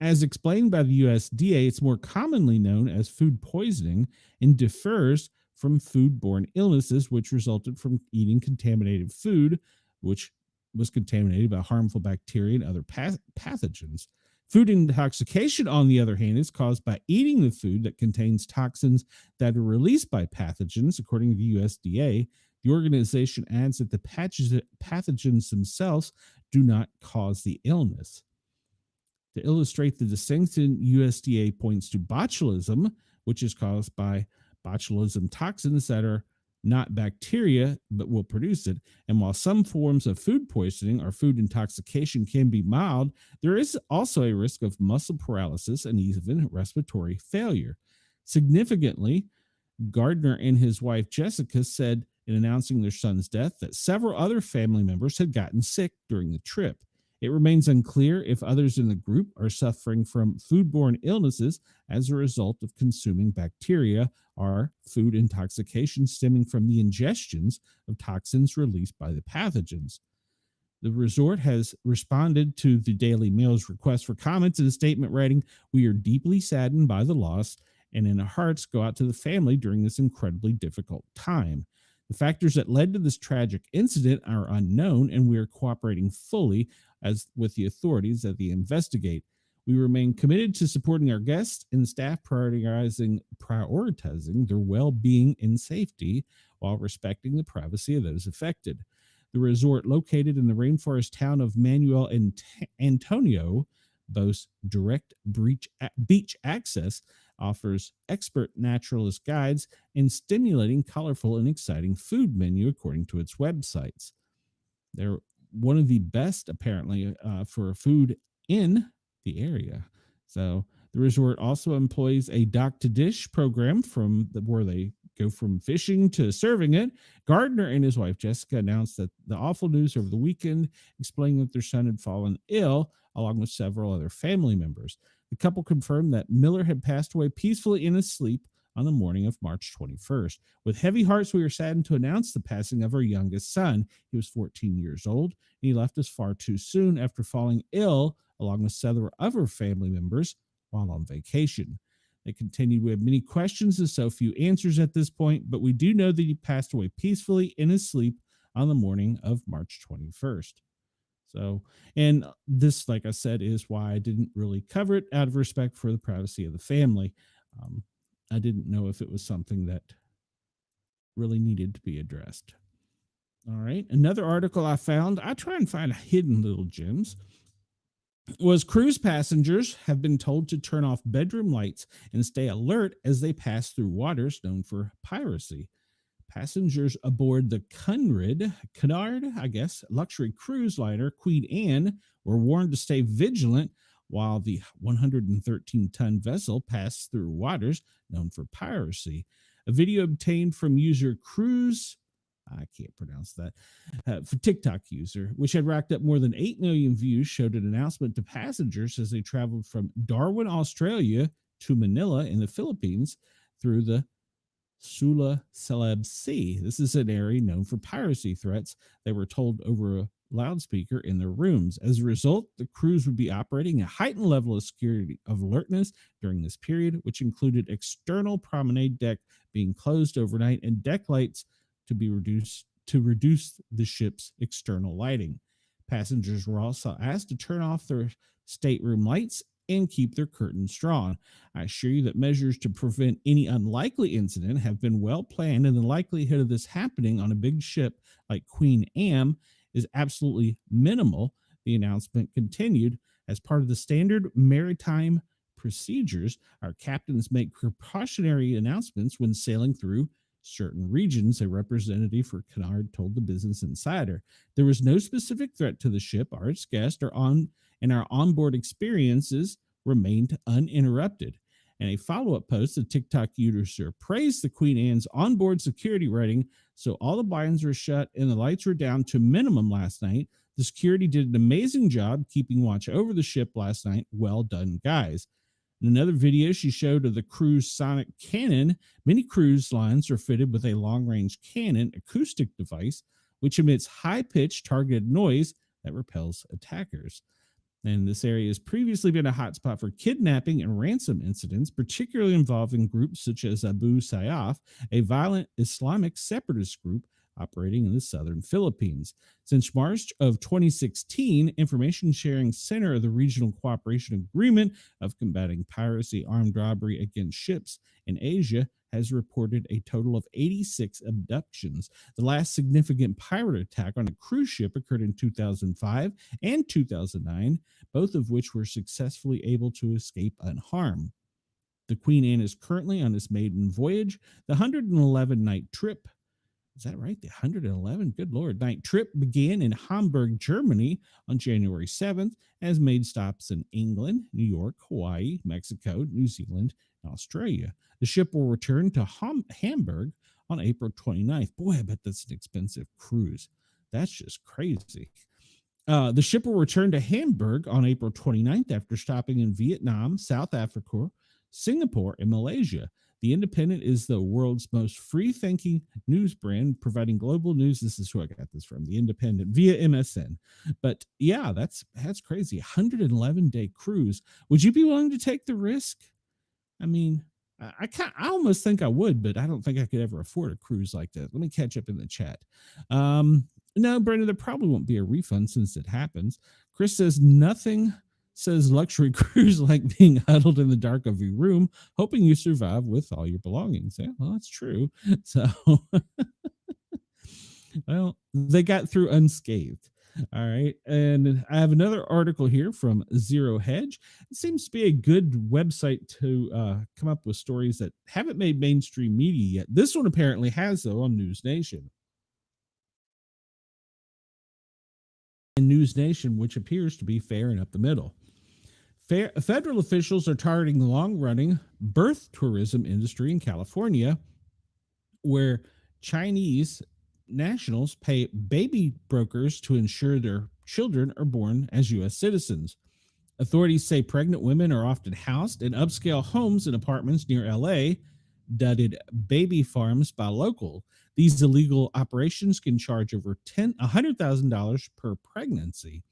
As explained by the USDA, it's more commonly known as food poisoning and differs from foodborne illnesses, which resulted from eating contaminated food, which was contaminated by harmful bacteria and other pathogens. Food intoxication, on the other hand, is caused by eating the food that contains toxins that are released by pathogens, according to the USDA. The organization adds that the pathogens themselves do not cause the illness. To illustrate the distinction, USDA points to botulism, which is caused by botulism toxins that are not bacteria but will produce it. And while some forms of food poisoning or food intoxication can be mild, there is also a risk of muscle paralysis and even respiratory failure. Significantly, Gardner and his wife Jessica said in announcing their son's death that several other family members had gotten sick during the trip. It remains unclear if others in the group are suffering from foodborne illnesses as a result of consuming bacteria or food intoxication stemming from the ingestions of toxins released by the pathogens. The resort has responded to the Daily Mail's request for comments in a statement writing, "We are deeply saddened by the loss, and in our hearts go out to the family during this incredibly difficult time. The factors that led to this tragic incident are unknown, and we are cooperating fully with the authorities as they investigate. We remain committed to supporting our guests and staff, prioritizing their well-being and safety while respecting the privacy of those affected." The resort, located in the rainforest town of Manuel and Antonio, boasts direct beach access, offers expert naturalist guides, and stimulating, colorful, and exciting food menu, according to its websites. They're one of the best, apparently, for food in the area. So the resort also employs a dock-to-dish program where they go from fishing to serving it. Gardner and his wife Jessica announced that the awful news over the weekend, explaining that their son had fallen ill, along with several other family members. The couple confirmed that Miller had passed away peacefully in his sleep on the morning of March 21st. With heavy hearts, we are saddened to announce the passing of our youngest son. He was 14 years old, and he left us far too soon after falling ill, along with several other family members while on vacation. They continued, "We have many questions and so few answers at this point, but we do know that he passed away peacefully in his sleep on the morning of March 21st. So, and this, like I said, is why I didn't really cover it out of respect for the privacy of the family. Um, I didn't know if it was something that really needed to be addressed. All right. Another article I found, I try and find hidden little gems, was cruise passengers have been told to turn off bedroom lights and stay alert as they pass through waters known for piracy. Passengers aboard the Cunard, I guess, luxury cruise liner Queen Anne were warned to stay vigilant while the 113-ton vessel passed through waters known for piracy. A video obtained from user Cruise, I can't pronounce that, for TikTok user, which had racked up more than 8 million views, showed an announcement to passengers as they traveled from Darwin, Australia to Manila in the Philippines through the Sula Celeb Sea. This is an area known for piracy threats. They were told over a loudspeaker in their rooms. As a result, the crews would be operating a heightened level of security of alertness during this period, which included external promenade deck being closed overnight and deck lights to reduce the ship's external lighting. Passengers were also asked to turn off their stateroom lights and keep their curtains drawn. I assure you that measures to prevent any unlikely incident have been well planned, and the likelihood of this happening on a big ship like Queen Anne is absolutely minimal. The announcement continued. As part of the standard maritime procedures, our captains make precautionary announcements when sailing through certain regions, a representative for Cunard told the Business Insider. There was no specific threat to the ship or its guests, and our onboard experiences remained uninterrupted. In a follow-up post, the TikTok user praised the Queen Anne's onboard security rating. So all the blinds were shut and the lights were down to minimum last night. The security did an amazing job keeping watch over the ship last night. Well done, guys. In another video she showed of the cruise sonic cannon, many cruise lines are fitted with a long-range cannon acoustic device, which emits high-pitched targeted noise that repels attackers. And this area has previously been a hotspot for kidnapping and ransom incidents, particularly involving groups such as Abu Sayyaf, a violent Islamic separatist group operating in the southern Philippines. Since March of 2016, Information Sharing Center of the Regional Cooperation Agreement of Combating Piracy, Armed Robbery Against Ships in Asia has reported a total of 86 abductions. The last significant pirate attack on a cruise ship occurred in 2005 and 2009, both of which were successfully able to escape unharmed. The Queen Anne is currently on its maiden voyage, the 111-night trip. Is that right? The 111? Good Lord. Night trip began in Hamburg, Germany on January 7th, has made stops in England, New York, Hawaii, Mexico, New Zealand, and Australia. The ship will return to Hamburg on April 29th. Boy, I bet that's an expensive cruise. That's just crazy. The ship will return to Hamburg on April 29th after stopping in Vietnam, South Africa, Singapore, and Malaysia. The Independent is the world's most free-thinking news brand, providing global news. This is who I got this from, The Independent, via MSN. But yeah, that's crazy. 111-day cruise. Would you be willing to take the risk? I mean, I almost think I would, but I don't think I could ever afford a cruise like that. Let me catch up in the chat. No, Brenda, there probably won't be a refund since it happens. Chris says nothing says luxury cruise like being huddled in the dark of your room, hoping you survive with all your belongings. Yeah, well, that's true. So, well, they got through unscathed. All right. And I have another article here from Zero Hedge. It seems to be a good website to come up with stories that haven't made mainstream media yet. This one apparently has, though, on News Nation. And News Nation, which appears to be fair and up the middle. Federal officials are targeting the long-running birth tourism industry in California, where Chinese nationals pay baby brokers to ensure their children are born as U.S. citizens. Authorities say pregnant women are often housed in upscale homes and apartments near L.A., dubbed baby farms by local. These illegal operations can charge over $100,000 per pregnancy.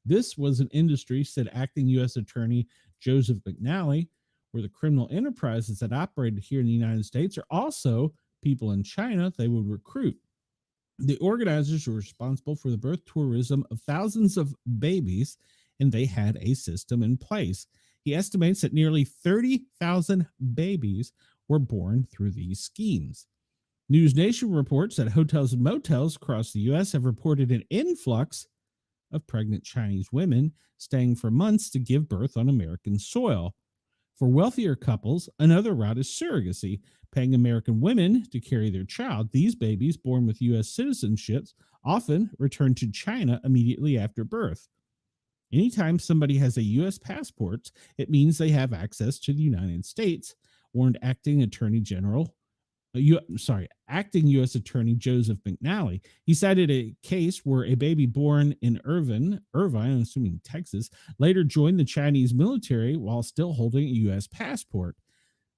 This was an industry, said acting U.S. Attorney Joseph McNally, where the criminal enterprises that operated here in the United States are also people in China they would recruit. The organizers were responsible for the birth tourism of thousands of babies, and they had a system in place. He estimates that nearly 30,000 babies were born through these schemes. News Nation reports that hotels and motels across the U.S. have reported an influx of pregnant Chinese women staying for months to give birth on American soil. For wealthier couples, another route is surrogacy, paying American women to carry their child. These babies, born with U.S. citizenships, often return to China immediately after birth. Anytime somebody has a U.S. passport, it means they have access to the United States, warned acting U.S. Attorney Joseph McNally. He cited a case where a baby born in Irvine, I'm assuming Texas, later joined the Chinese military while still holding a U.S. passport.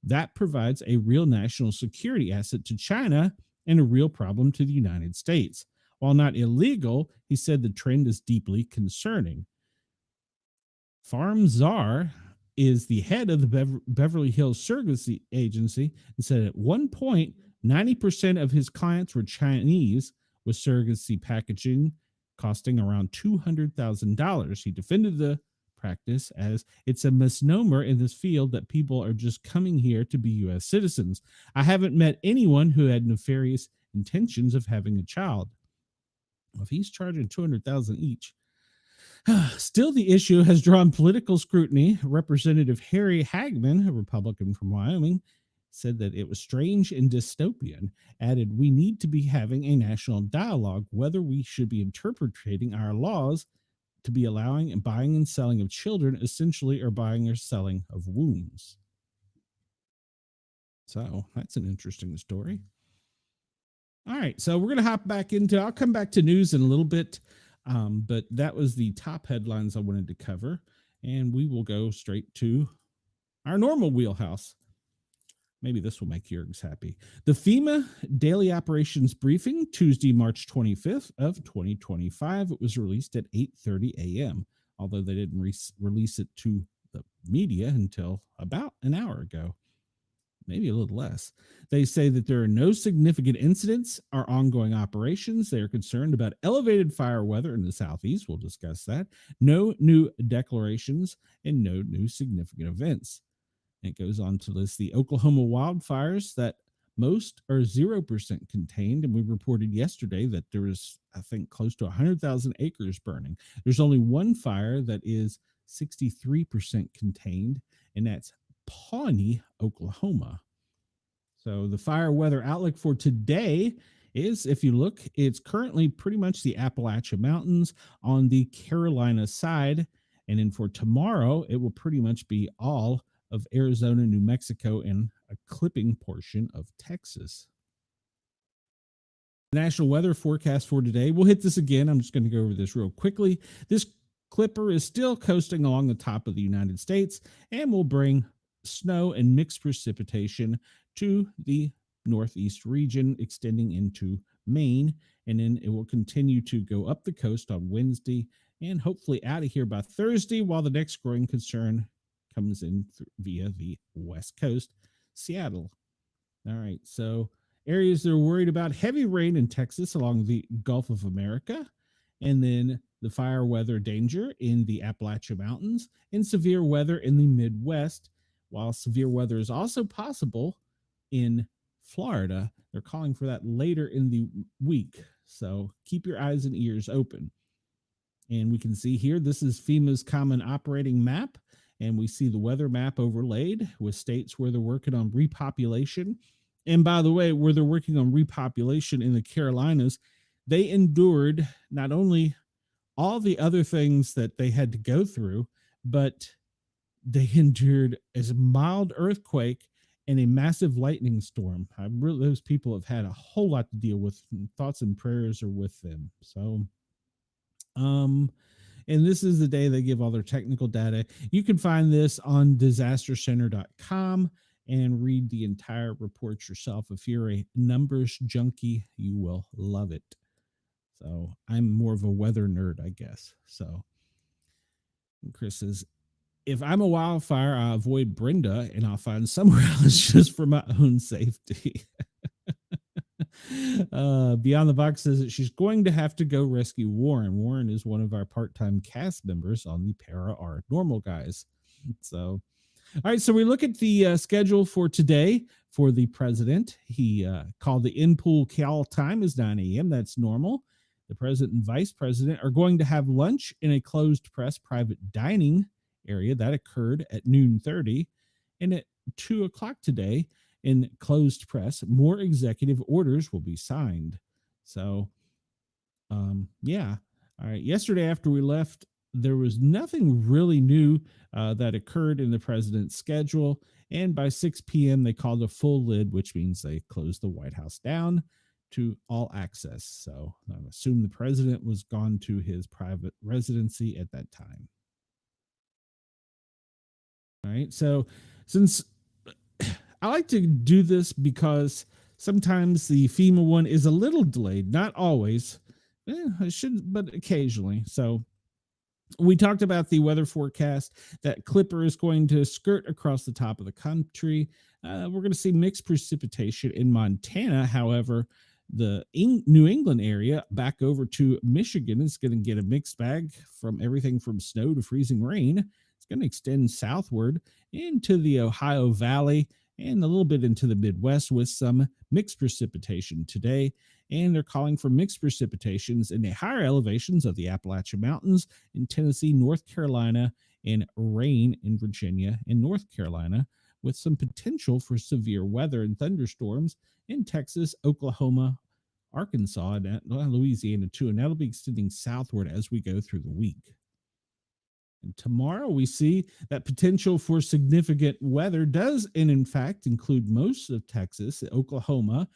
That provides a real national security asset to China and a real problem to the United States. While not illegal, he said the trend is deeply concerning. Farm Czar is the head of the Beverly Hills Surrogacy Agency and said at one point, 90% of his clients were Chinese, with surrogacy packaging costing around $200,000. He defended the practice as it's a misnomer in this field that people are just coming here to be U.S. citizens. I haven't met anyone who had nefarious intentions of having a child. Well, if he's charging $200,000 each, still, the issue has drawn political scrutiny. Representative Harry Hagman, a Republican from Wyoming, said that it was strange and dystopian, added, "We need to be having a national dialogue whether we should be interpreting our laws to be allowing and buying and selling of children essentially or buying or selling of wombs." So that's an interesting story. All right, so we're going to hop back into, I'll come back to news in a little bit. But that was the top headlines I wanted to cover, and we will go straight to our normal wheelhouse. Maybe this will make Jurgs happy. The FEMA Daily Operations Briefing, Tuesday, March 25th of 2025. It was released at 8:30 a.m., although they didn't release it to the media until about an hour ago. Maybe a little less. They say that there are no significant incidents or ongoing operations. They are concerned about elevated fire weather in the southeast. We'll discuss that. No new declarations and no new significant events. It goes on to list the Oklahoma wildfires that most are 0% contained. And we reported yesterday that there was, I think, close to 100,000 acres burning. There's only one fire that is 63% contained, and that's Pawnee, Oklahoma. So the fire weather outlook for today is, if you look, it's currently pretty much the Appalachian Mountains on the Carolina side. And then for tomorrow, it will pretty much be all of Arizona, New Mexico, and a clipping portion of Texas. National weather forecast for today. We'll hit this again. I'm just going to go over this real quickly. This clipper is still coasting along the top of the United States and will bring snow and mixed precipitation to the northeast region, extending into Maine, and then it will continue to go up the coast on Wednesday and hopefully out of here by Thursday, while the next growing concern comes in via the west coast, Seattle. All right, so areas that are worried about heavy rain in Texas along the Gulf of America, and then the fire weather danger in the Appalachian Mountains, and severe weather in the Midwest. While severe weather is also possible in Florida, they're calling for that later in the week. So keep your eyes and ears open. And we can see here, this is FEMA's common operating map. And we see the weather map overlaid with states where they're working on repopulation. And by the way, where they're working on repopulation in the Carolinas, they endured not only all the other things that they had to go through, but they endured a mild earthquake and a massive lightning storm. Those people have had a whole lot to deal with. Thoughts and prayers are with them. So, and this is the day they give all their technical data. You can find this on disastercenter.com and read the entire report yourself. If you're a numbers junkie, you will love it. So I'm more of a weather nerd, I guess. So Chris says, if I'm a wildfire, I avoid Brenda and I'll find somewhere else just for my own safety. Beyond the Box says that she's going to have to go rescue Warren. Warren is one of our part-time cast members on the Para Art Normal Guys. So, all right. So we look at the schedule for today for the president. He called the in-pool call time is 9 a.m. That's normal. The president and vice president are going to have lunch in a closed press private dining area. That occurred at noon 30. And at 2 o'clock today, in closed press, more executive orders will be signed. So, yeah. All right. Yesterday, after we left, there was nothing really new that occurred in the president's schedule. And by 6 p.m., they called a full lid, which means they closed the White House down to all access. So I assume the president was gone to his private residency at that time. All right. So since I like to do this because sometimes the FEMA one is a little delayed, not always. I should, but occasionally. So we talked about the weather forecast that Clipper is going to skirt across the top of the country. We're going to see mixed precipitation in Montana. However, the New England area back over to Michigan is going to get a mixed bag from everything from snow to freezing rain. It's going to extend southward into the Ohio Valley and a little bit into the Midwest with some mixed precipitation today. And they're calling for mixed precipitations in the higher elevations of the Appalachian Mountains in Tennessee, North Carolina, and rain in Virginia and North Carolina, with some potential for severe weather and thunderstorms in Texas, Oklahoma, Arkansas, and Louisiana too. And that'll be extending southward as we go through the week. And tomorrow we see that potential for significant weather does, and in fact, include most of Texas, Oklahoma,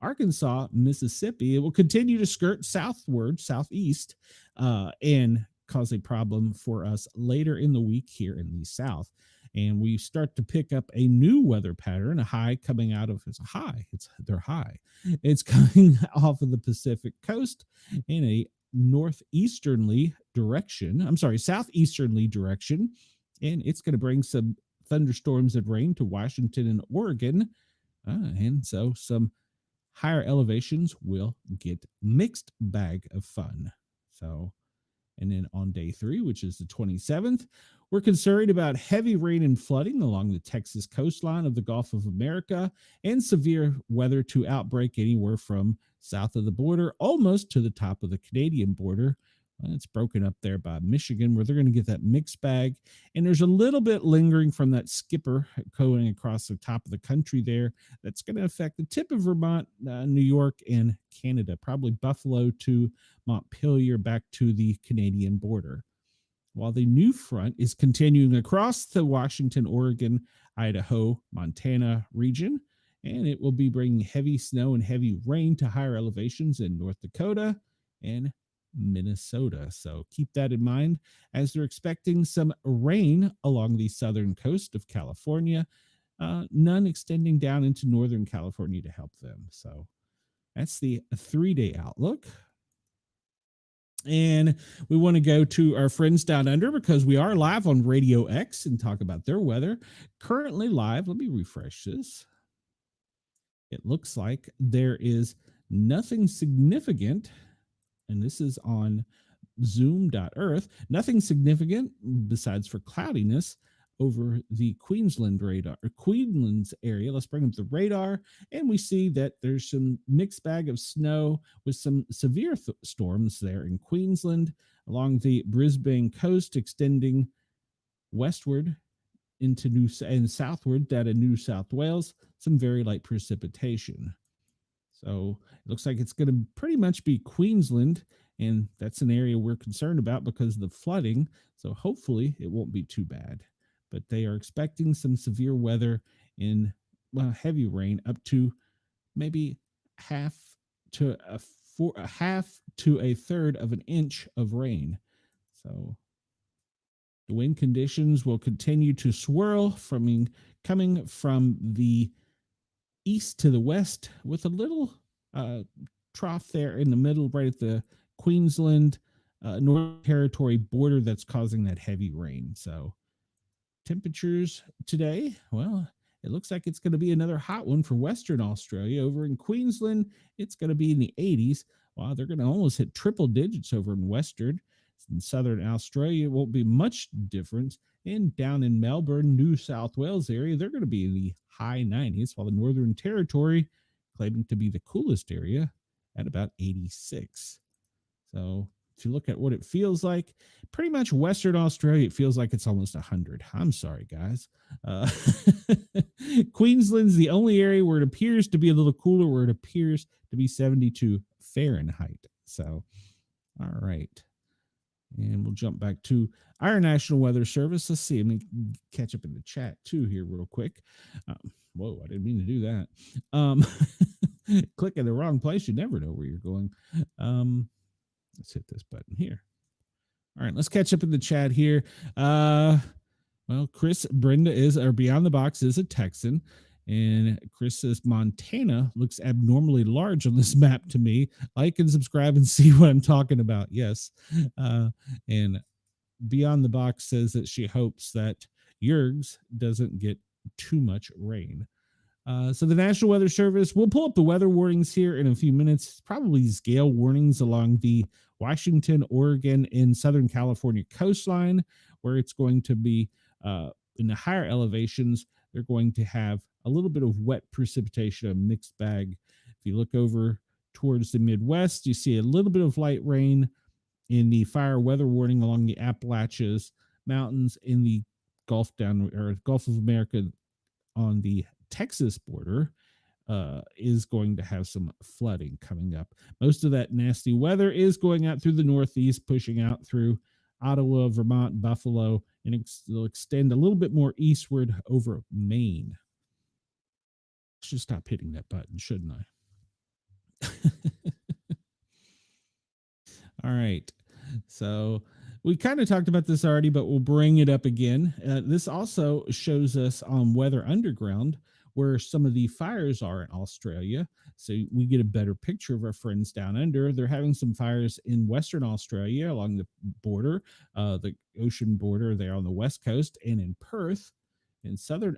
Arkansas, Mississippi. It will continue to skirt southward, southeast, and cause a problem for us later in the week here in the South. And we start to pick up a new weather pattern, a high coming out of, it's a high, they're high. It's coming off of the Pacific coast in a southeasterly direction, and it's going to bring some thunderstorms and rain to Washington and Oregon. And so some higher elevations will get mixed bag of fun. So, and then on day 3, which is the 27th, we're concerned about heavy rain and flooding along the Texas coastline of the Gulf of America and severe weather to outbreak anywhere from south of the border almost to the top of the Canadian border. It's broken up there by Michigan, where they're going to get that mixed bag. And there's a little bit lingering from that skipper going across the top of the country there. That's going to affect the tip of Vermont, New York, and Canada, probably Buffalo to Montpelier back to the Canadian border. While the new front is continuing across the Washington, Oregon, Idaho, Montana region, and it will be bringing heavy snow and heavy rain to higher elevations in North Dakota and Minnesota. So keep that in mind as they're expecting some rain along the southern coast of California, none extending down into Northern California to help them. So that's the 3-day outlook. And we want to go to our friends down under because we are live on Radio X and talk about their weather. Currently live, let me refresh this. It looks like there is nothing significant, and this is on zoom.earth, nothing significant besides for cloudiness over the Queensland's area. Let's bring up the radar, and we see that there's some mixed bag of snow with some severe storms there in Queensland along the Brisbane coast, extending westward into and southward down to New South Wales, some very light precipitation. So it looks like it's going to pretty much be Queensland, and that's an area we're concerned about because of the flooding. So hopefully it won't be too bad. But they are expecting some severe weather in heavy rain up to maybe half to a third of an inch of rain. So the wind conditions will continue to swirl coming from the east to the west with a little trough there in the middle, right at the Queensland Northern Territory border that's causing that heavy rain. So temperatures today, well, It looks like it's going to be another hot one for Western Australia. Over in Queensland, it's going to be in the 80s. Wow, they're going to almost hit triple digits over in Western. In Southern Australia, it won't be much difference. And down in Melbourne, New South Wales area, they're going to be in the high 90s, while the Northern Territory, claiming to be the coolest area, at about 86. So if you look at what it feels like, pretty much Western Australia, it feels like it's almost 100. I'm sorry, guys. Uh, Queensland's the only area where it appears to be a little cooler, where it appears to be 72 Fahrenheit. So, all right. And we'll jump back to our National Weather Service. Let's see. Let me catch up in the chat too here real quick. Whoa, I didn't mean to do that. Click in the wrong place. You never know where you're going. Let's hit this button here. All right, let's catch up in the chat here. Well, Chris Brenda is, or Beyond the Box is a Texan. And Chris says Montana looks abnormally large on this map to me. Like and subscribe and see what I'm talking about. Yes. And Beyond the Box says that she hopes that Yergs doesn't get too much rain. So the National Weather Service, we'll pull up the weather warnings here in a few minutes. Probably these gale warnings along the Washington, Oregon, and Southern California coastline, where it's going to be in the higher elevations. They're going to have a little bit of wet precipitation, a mixed bag. If you look over towards the Midwest, you see a little bit of light rain in the fire weather warning along the Appalachians Mountains in the Gulf of America on the Texas border is going to have some flooding coming up. Most of that nasty weather is going out through the Northeast, pushing out through Ottawa, Vermont, Buffalo, and it'll extend a little bit more eastward over Maine. I should stop hitting that button, shouldn't I? All right. So we kind of talked about this already, but we'll bring it up again. This also shows us on Weather Underground where some of the fires are in Australia. So we get a better picture of our friends down under. They're having some fires in Western Australia along the border, the ocean border there on the west coast, and in Perth. In Southern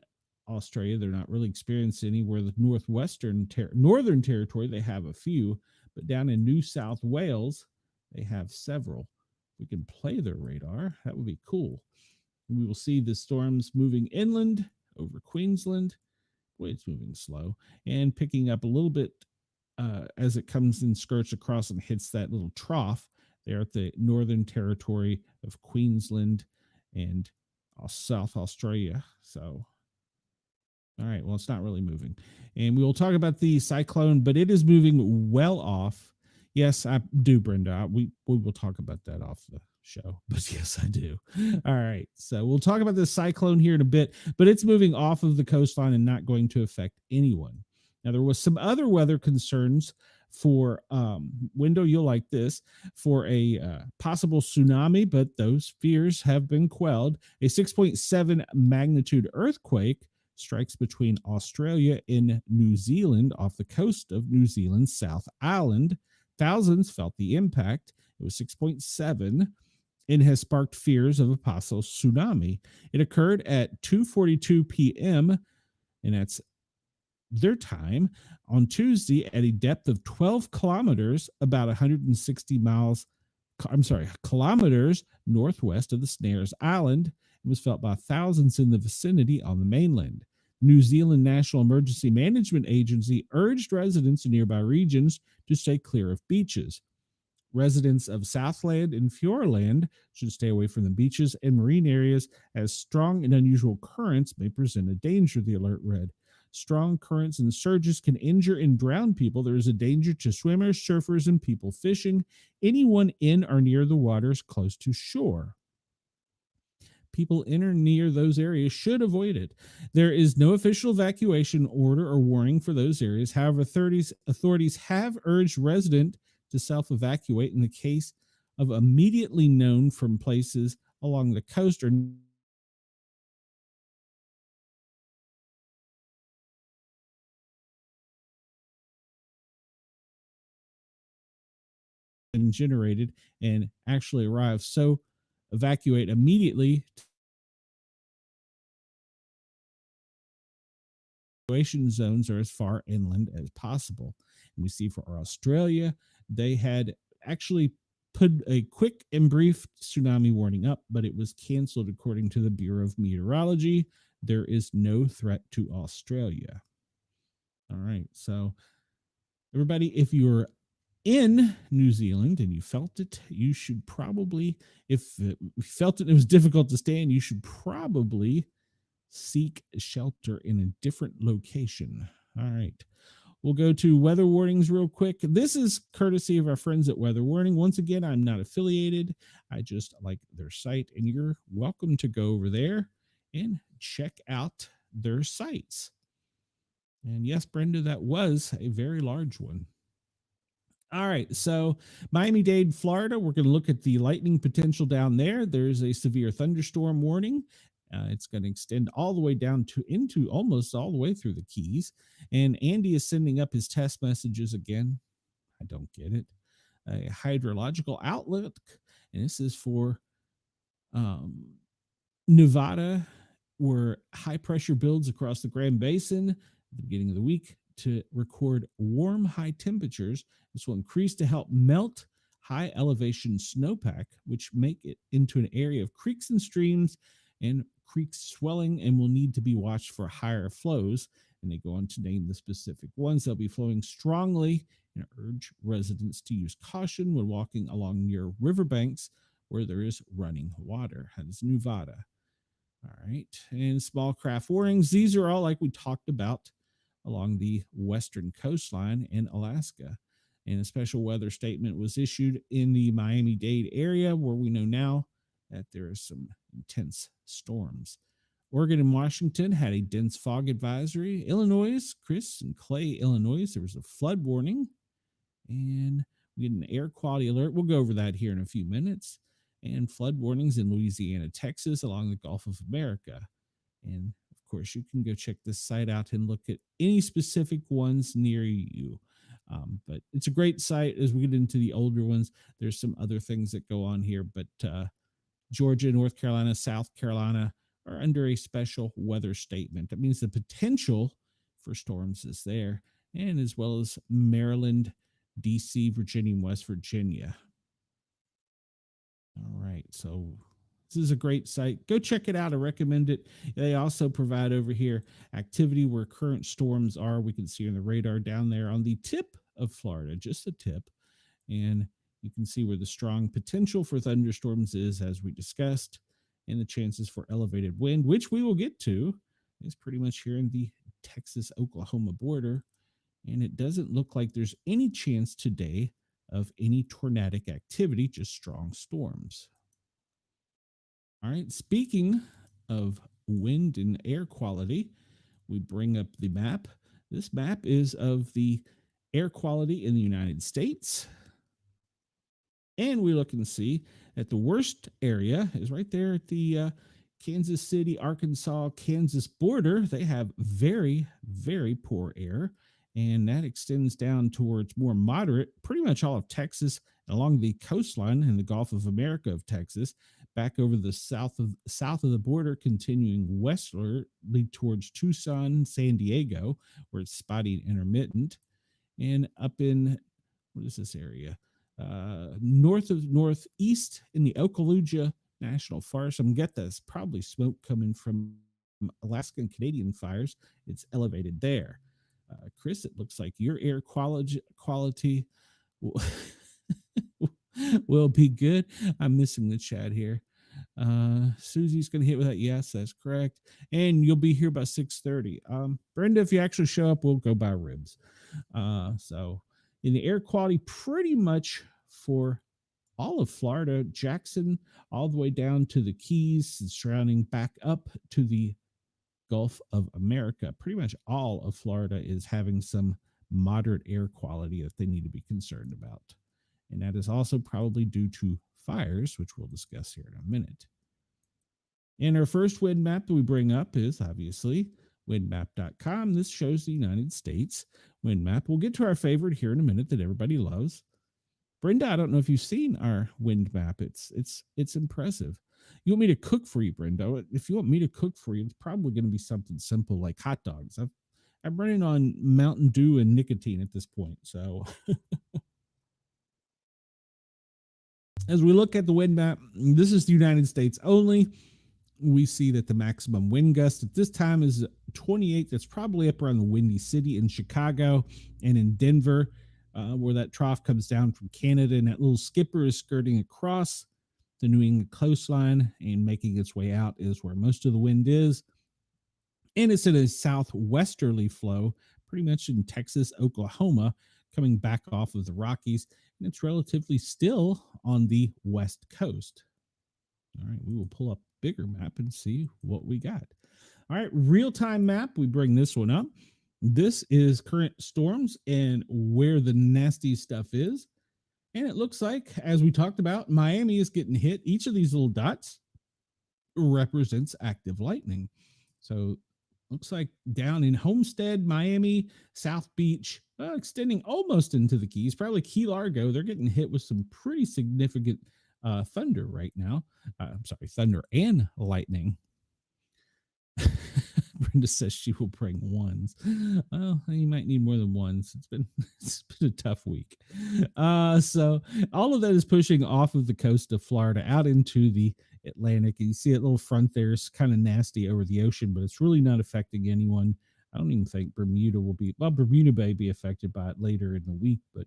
Australia, they're not really experiencing any. Where the Northern Territory, they have a few, but down in New South Wales, they have several. We can play their radar. That would be cool. We will see the storms moving inland over Queensland. Boy, it's moving slow and picking up a little bit as it comes and skirts across and hits that little trough there at the Northern Territory of Queensland and South Australia. So, all right, well, it's not really moving. And we will talk about the cyclone, but it is moving well off. Yes, I do, Brenda. We will talk about that off the show, but yes, I do. All right, so we'll talk about this cyclone here in a bit, but it's moving off of the coastline and not going to affect anyone. Now, there was some other weather concerns for Window, you'll like this, for a possible tsunami, but those fears have been quelled. A 6.7 magnitude earthquake strikes between Australia and New Zealand off the coast of New Zealand's South Island. Thousands felt the impact. It was 6.7 and has sparked fears of a possible tsunami. It occurred at 2:42 p.m., and that's their time, on Tuesday at a depth of 12 kilometers, about 160 kilometers northwest of the Snares Island. It was felt by thousands in the vicinity on the mainland. New Zealand National Emergency Management Agency urged residents in nearby regions to stay clear of beaches. Residents of Southland and Fiordland should stay away from the beaches and marine areas, as strong and unusual currents may present a danger, the alert read. Strong currents and surges can injure and drown people. There is a danger to swimmers, surfers, and people fishing. Anyone in or near the waters close to shore. People in or near those areas should avoid it. There is no official evacuation order or warning for those areas. However, authorities have urged residents to self-evacuate in the case of immediately known from places along the coast or generated and actually arrive. So evacuate immediately evacuation zones are as far inland as possible. And we see for Australia, they had actually put a quick and brief tsunami warning up, but it was canceled according to the Bureau of Meteorology. There is no threat to Australia. All right. So, everybody, if you're in New Zealand and you felt it, you should probably, if you felt it, it was difficult to stand, you should probably seek shelter in a different location. All right. We'll go to weather warnings real quick. This is courtesy of our friends at Weather Warning. Once again, I'm not affiliated. I just like their site, and you're welcome to go over there and check out their sites. And yes, Brenda, that was a very large one. All right, so Miami-Dade, Florida, we're going to look at the lightning potential down there. There's a severe thunderstorm warning. It's going to extend all the way down to into almost all the way through the Keys. And Andy is sending up his test messages again. I don't get it. A hydrological outlook, and this is for Nevada, where high pressure builds across the Grand Basin at the beginning of the week to record warm high temperatures. This will increase to help melt high elevation snowpack, which make it into an area of creeks and streams and creeks swelling, and will need to be watched for higher flows. And they go on to name the specific ones. They'll be flowing strongly and urge residents to use caution when walking along near riverbanks where there is running water. That is Nevada. All right. And small craft warnings. These are all like we talked about along the western coastline in Alaska. And a special weather statement was issued in the Miami-Dade area, where we know now that there are some intense storms. Oregon and Washington had a dense fog advisory. Illinois, Chris and Clay, Illinois, there was a flood warning. And we get an air quality alert. We'll go over that here in a few minutes. And flood warnings in Louisiana, Texas, along the Gulf of America. And of course, you can go check this site out and look at any specific ones near you. But it's a great site. As we get into the older ones, there's some other things that go on here. But Georgia, North Carolina, South Carolina are under a special weather statement. That means the potential for storms is there, and as well as Maryland, DC, Virginia, and West Virginia. All right, so this is a great site. Go check it out. I recommend it. They also provide over here activity where current storms are. We can see on the radar down there on the tip of Florida, just the tip. And you can see where the strong potential for thunderstorms is, as we discussed, and the chances for elevated wind, which we will get to, is pretty much here in the Texas-Oklahoma border. And it doesn't look like there's any chance today of any tornadic activity, just strong storms. All right, speaking of wind and air quality, we bring up the map. This map is of the air quality in the United States. And we look and see that the worst area is right there at the Kansas City, Arkansas, Kansas border. They have very, very poor air. And that extends down towards more moderate, pretty much all of Texas, along the coastline in the Gulf of America of Texas, back over the south of the border, continuing westwardly towards Tucson, San Diego, where it's spotty and intermittent, and up in, what is this area? Northeast in the Okaloosa National Forest. I'm get this probably smoke coming from Alaskan Canadian fires. It's elevated there. Chris, it looks like your air quality will be good. I'm missing the chat here. Susie's going to hit with that. Yes, that's correct. And you'll be here by 6:30. Brenda, if you actually show up, we'll go buy ribs. So in the air quality, pretty much for all of Florida, Jackson, all the way down to the Keys, and surrounding back up to the Gulf of America. Pretty much all of Florida is having some moderate air quality that they need to be concerned about. And that is also probably due to fires, which we'll discuss here in a minute. And our first wind map that we bring up is obviously windmap.com. This shows the United States wind map. We'll get to our favorite here in a minute that everybody loves. Brenda, I don't know if you've seen our wind map. It's impressive. You want me to cook for you, Brenda? If you want me to cook for you, it's probably going to be something simple like hot dogs. I'm running on Mountain Dew and nicotine at this point. So as we look at the wind map, this is the United States only. We see that the maximum wind gust at this time is 28. That's probably up around the Windy City in Chicago and in Denver, where that trough comes down from Canada, and that little skipper is skirting across the New England coastline and making its way out is where most of the wind is. And it's in a southwesterly flow, pretty much in Texas, Oklahoma, coming back off of the Rockies, and it's relatively still on the west coast. All right, we will pull up a bigger map and see what we got. All right, real-time map, we bring this one up. This is current storms and where the nasty stuff is. And it looks like, as we talked about, Miami is getting hit. Each of these little dots represents active lightning. So looks like down in Homestead, Miami, South Beach, extending almost into the Keys, probably Key Largo. They're getting hit with some pretty significant thunder right now. I'm sorry, thunder and lightning. Brenda says she will bring ones. Well, you might need more than ones. It's been a tough week. So all of that is pushing off of the coast of Florida out into the Atlantic. And you see that little front there is kind of nasty over the ocean, but it's really not affecting anyone. I don't even think Bermuda will be, well, Bermuda may be affected by it later in the week, but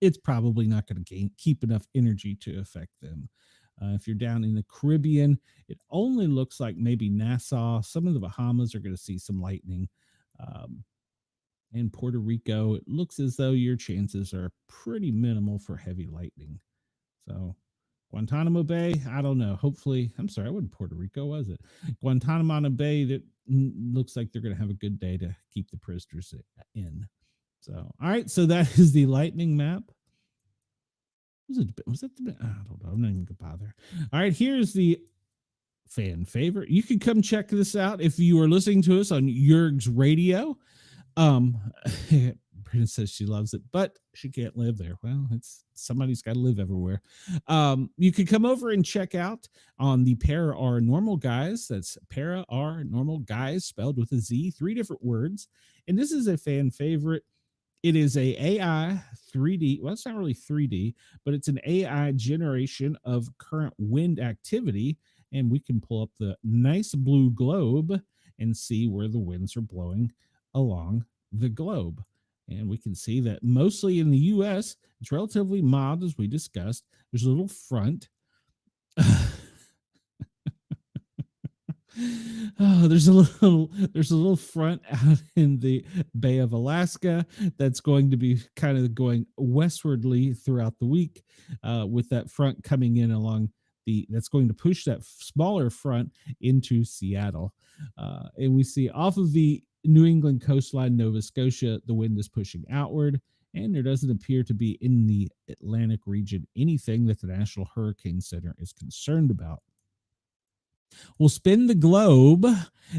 it's probably not going to keep enough energy to affect them. If you're down in the Caribbean, it only looks like maybe Nassau. Some of the Bahamas are going to see some lightning. In Puerto Rico, it looks as though your chances are pretty minimal for heavy lightning. So Guantanamo Bay, I don't know. Hopefully, I'm sorry, I wasn't Puerto Rico, was it? Guantanamo Bay, that looks like they're going to have a good day to keep the prisoners in. So, all right, so that is the lightning map. Was that the, I don't know. I'm not even gonna bother. All right, here's the fan favorite. You can come check this out if you are listening to us on Yerg's Radio. Brenda says she loves it, but she can't live there. Well, it's somebody's got to live everywhere. You can come over and check out on the Para R Normal Guys. That's Para R Normal Guys, spelled with a Z, 3 different words. And this is a fan favorite. It is a AI 3D. Well, it's not really 3D, but it's an AI generation of current wind activity. And we can pull up the nice blue globe and see where the winds are blowing along the globe. And we can see that mostly in the U.S., it's relatively mild, as we discussed. There's a little front. Oh, there's a little front out in the Bay of Alaska that's going to be kind of going westwardly throughout the week, with that front coming in along that's going to push that smaller front into Seattle. And we see off of the New England coastline, Nova Scotia, the wind is pushing outward, and there doesn't appear to be in the Atlantic region anything that the National Hurricane Center is concerned about. We'll spin the globe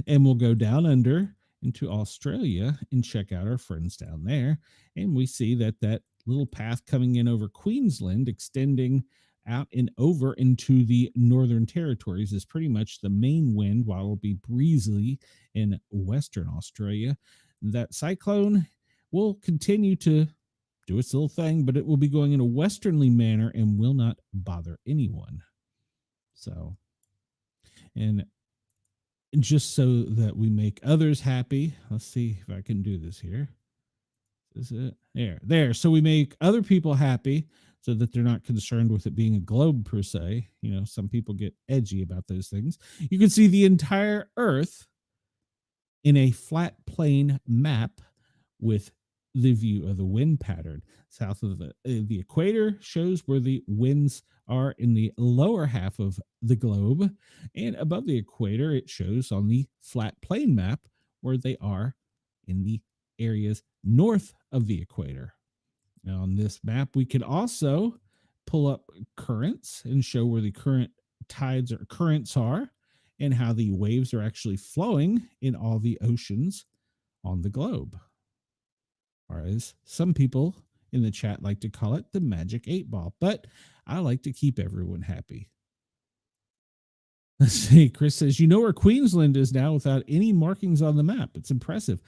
and we'll go down under into Australia and check out our friends down there. And we see that little path coming in over Queensland, extending out and over into the Northern Territories, is pretty much the main wind, while it'll be breezy in Western Australia. That cyclone will continue to do its little thing, but it will be going in a westerly manner and will not bother anyone. So, and just so that we make others happy, let's see if I can do this here. Is it there? So we make other people happy so that they're not concerned with it being a globe per se. You know, some people get edgy about those things. You can see the entire Earth in a flat plane map with the view of the wind pattern. South of the equator shows where the winds are in the lower half of the globe, and above the equator it shows on the flat plane map where they are in the areas north of the equator. Now on this map we can also pull up currents and show where the current tides or currents are and how the waves are actually flowing in all the oceans on the globe. Or as some people in the chat like to call it, the magic 8 ball. But I like to keep everyone happy. Let's see. Chris says, you know where Queensland is now without any markings on the map. It's impressive.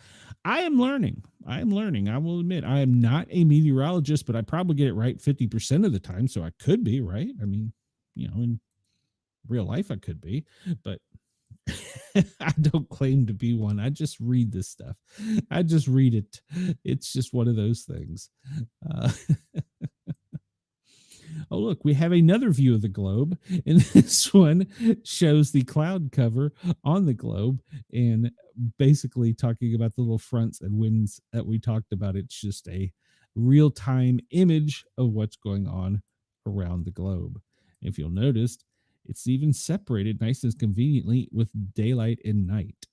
I am learning. I am learning. I will admit, I am not a meteorologist, but I probably get it right 50% of the time. So I could be, right? I mean, in real life, I could be, but I don't claim to be one. I just read this stuff. I just read it. It's just one of those things. Uh, Oh, look, we have another view of the globe, and this one shows the cloud cover on the globe and basically talking about the little fronts and winds that we talked about. It's just a real time image of what's going on around the globe. If you'll notice, it's even separated nice and conveniently with daylight and night.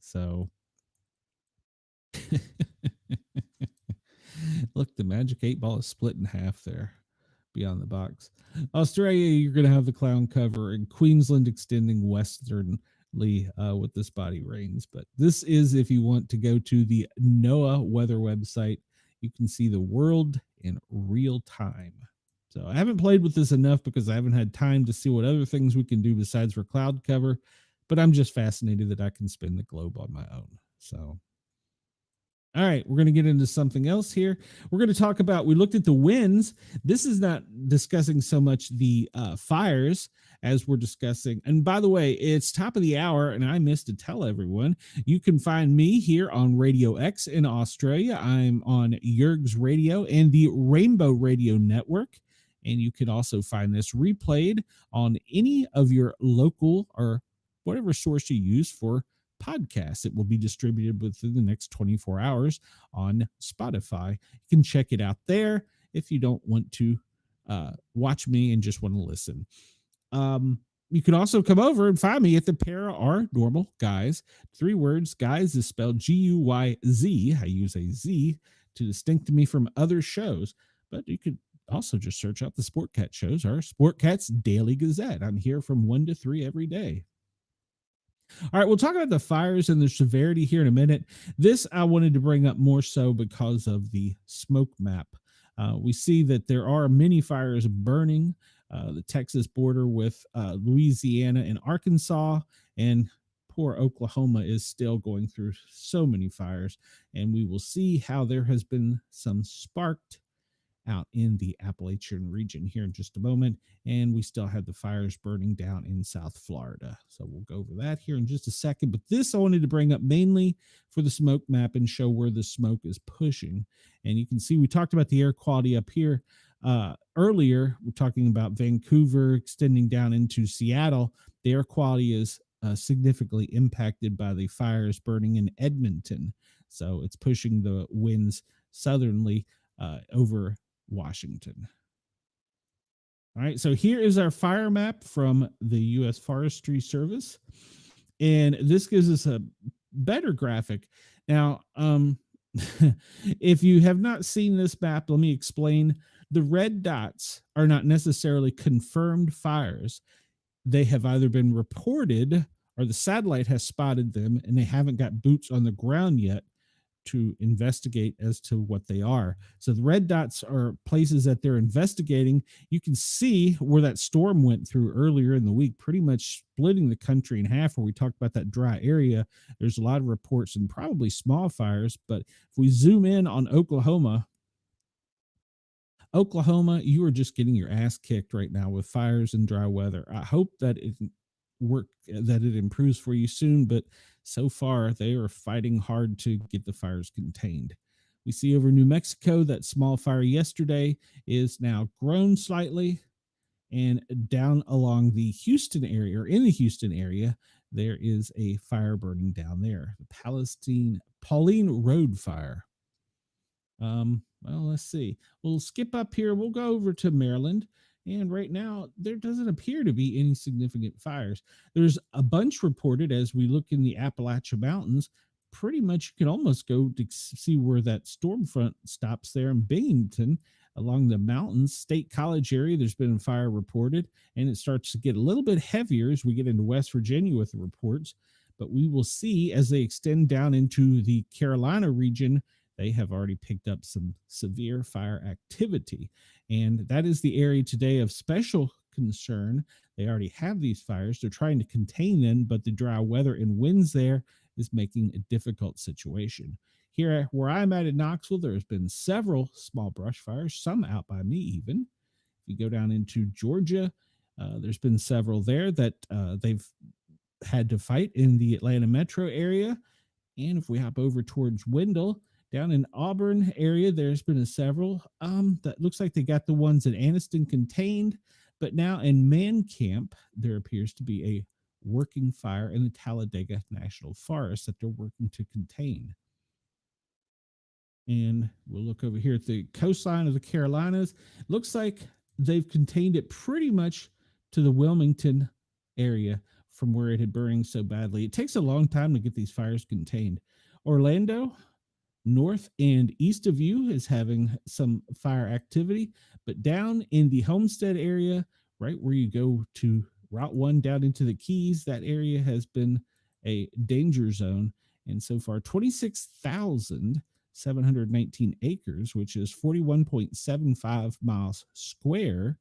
So, look, the magic 8 ball is split in half there beyond the box. Australia, you're going to have the cloud cover, and Queensland extending westernly with the spotty rains. But this is if you want to go to the NOAA weather website, you can see the world in real time. So I haven't played with this enough because I haven't had time to see what other things we can do besides for cloud cover. But I'm just fascinated that I can spin the globe on my own. So all right, we're going to get into something else here. We're going to talk about, we looked at the winds. This is not discussing so much the fires as we're discussing. And by the way, it's top of the hour, and I missed to tell everyone, you can find me here on Radio X in Australia. I'm on Yerg's Radio and the Rainbow Radio Network. And you can also find this replayed on any of your local or whatever source you use for podcasts. It will be distributed within the next 24 hours on Spotify. You can check it out there if you don't want to watch me and just want to listen. You can also come over and find me at the Para Are Normal Guys. 3 words. Guys is spelled G-U-Y-Z. I use a Z to distinct me from other shows, but you could also just search out the Sportcat shows or Sportcat's Daily Gazette. I'm here from 1 to 3 every day. All right, we'll talk about the fires and the severity here in a minute. This I wanted to bring up more so because of the smoke map. We see that there are many fires burning the Texas border with Louisiana and Arkansas, and poor Oklahoma is still going through so many fires. And we will see how there has been some sparked out in the Appalachian region here in just a moment. And we still have the fires burning down in South Florida. So we'll go over that here in just a second. But this I wanted to bring up mainly for the smoke map and show where the smoke is pushing. And you can see we talked about the air quality up here earlier. We're talking about Vancouver extending down into Seattle. The air quality is significantly impacted by the fires burning in Edmonton. So it's pushing the winds southerly over Washington. All right, so here is our fire map from the U.S. Forestry Service, and this gives us a better graphic. Now, if you have not seen this map, let me explain. The red dots are not necessarily confirmed fires. They have either been reported or the satellite has spotted them, and they haven't got boots on the ground yet to investigate as to what they are. So the red dots are places that they're investigating. You can see where that storm went through earlier in the week, pretty much splitting the country in half, where we talked about that dry area. There's a lot of reports and probably small fires, but if we zoom in on Oklahoma, you are just getting your ass kicked right now with fires and dry weather. I hope that it improves for you soon, but so far they are fighting hard to get the fires contained. We see over New Mexico that small fire yesterday is now grown slightly, and down along the Houston area, or in the Houston area, there is a fire burning down there, the Pauline Road fire. Well, let's see. We'll skip up here. We'll go over to Maryland. And right now, there doesn't appear to be any significant fires. There's a bunch reported as we look in the Appalachian Mountains. Pretty much you can almost go to see where that storm front stops there in Binghamton along the mountains. State College area, there's been a fire reported, and it starts to get a little bit heavier as we get into West Virginia with the reports. But we will see as they extend down into the Carolina region, they have already picked up some severe fire activity. And that is the area today of special concern. They already have these fires. They're trying to contain them, but the dry weather and winds there is making a difficult situation. Here where I'm at in Knoxville, there's been several small brush fires, some out by me even. If you go down into Georgia, there's been several there that they've had to fight in the Atlanta metro area. And if we hop over towards Wendell, down in Auburn area, there's been several. That looks like they got the ones in Anniston contained, but now in Man Camp, there appears to be a working fire in the Talladega National Forest that they're working to contain. And we'll look over here at the coastline of the Carolinas. Looks like they've contained it pretty much to the Wilmington area from where it had burned so badly. It takes a long time to get these fires contained. Orlando, north and east of you, is having some fire activity, but down in the Homestead area, right where you go to Route 1 down into the Keys, that area has been a danger zone. And so far, 26,719 acres, which is 41.75 miles square,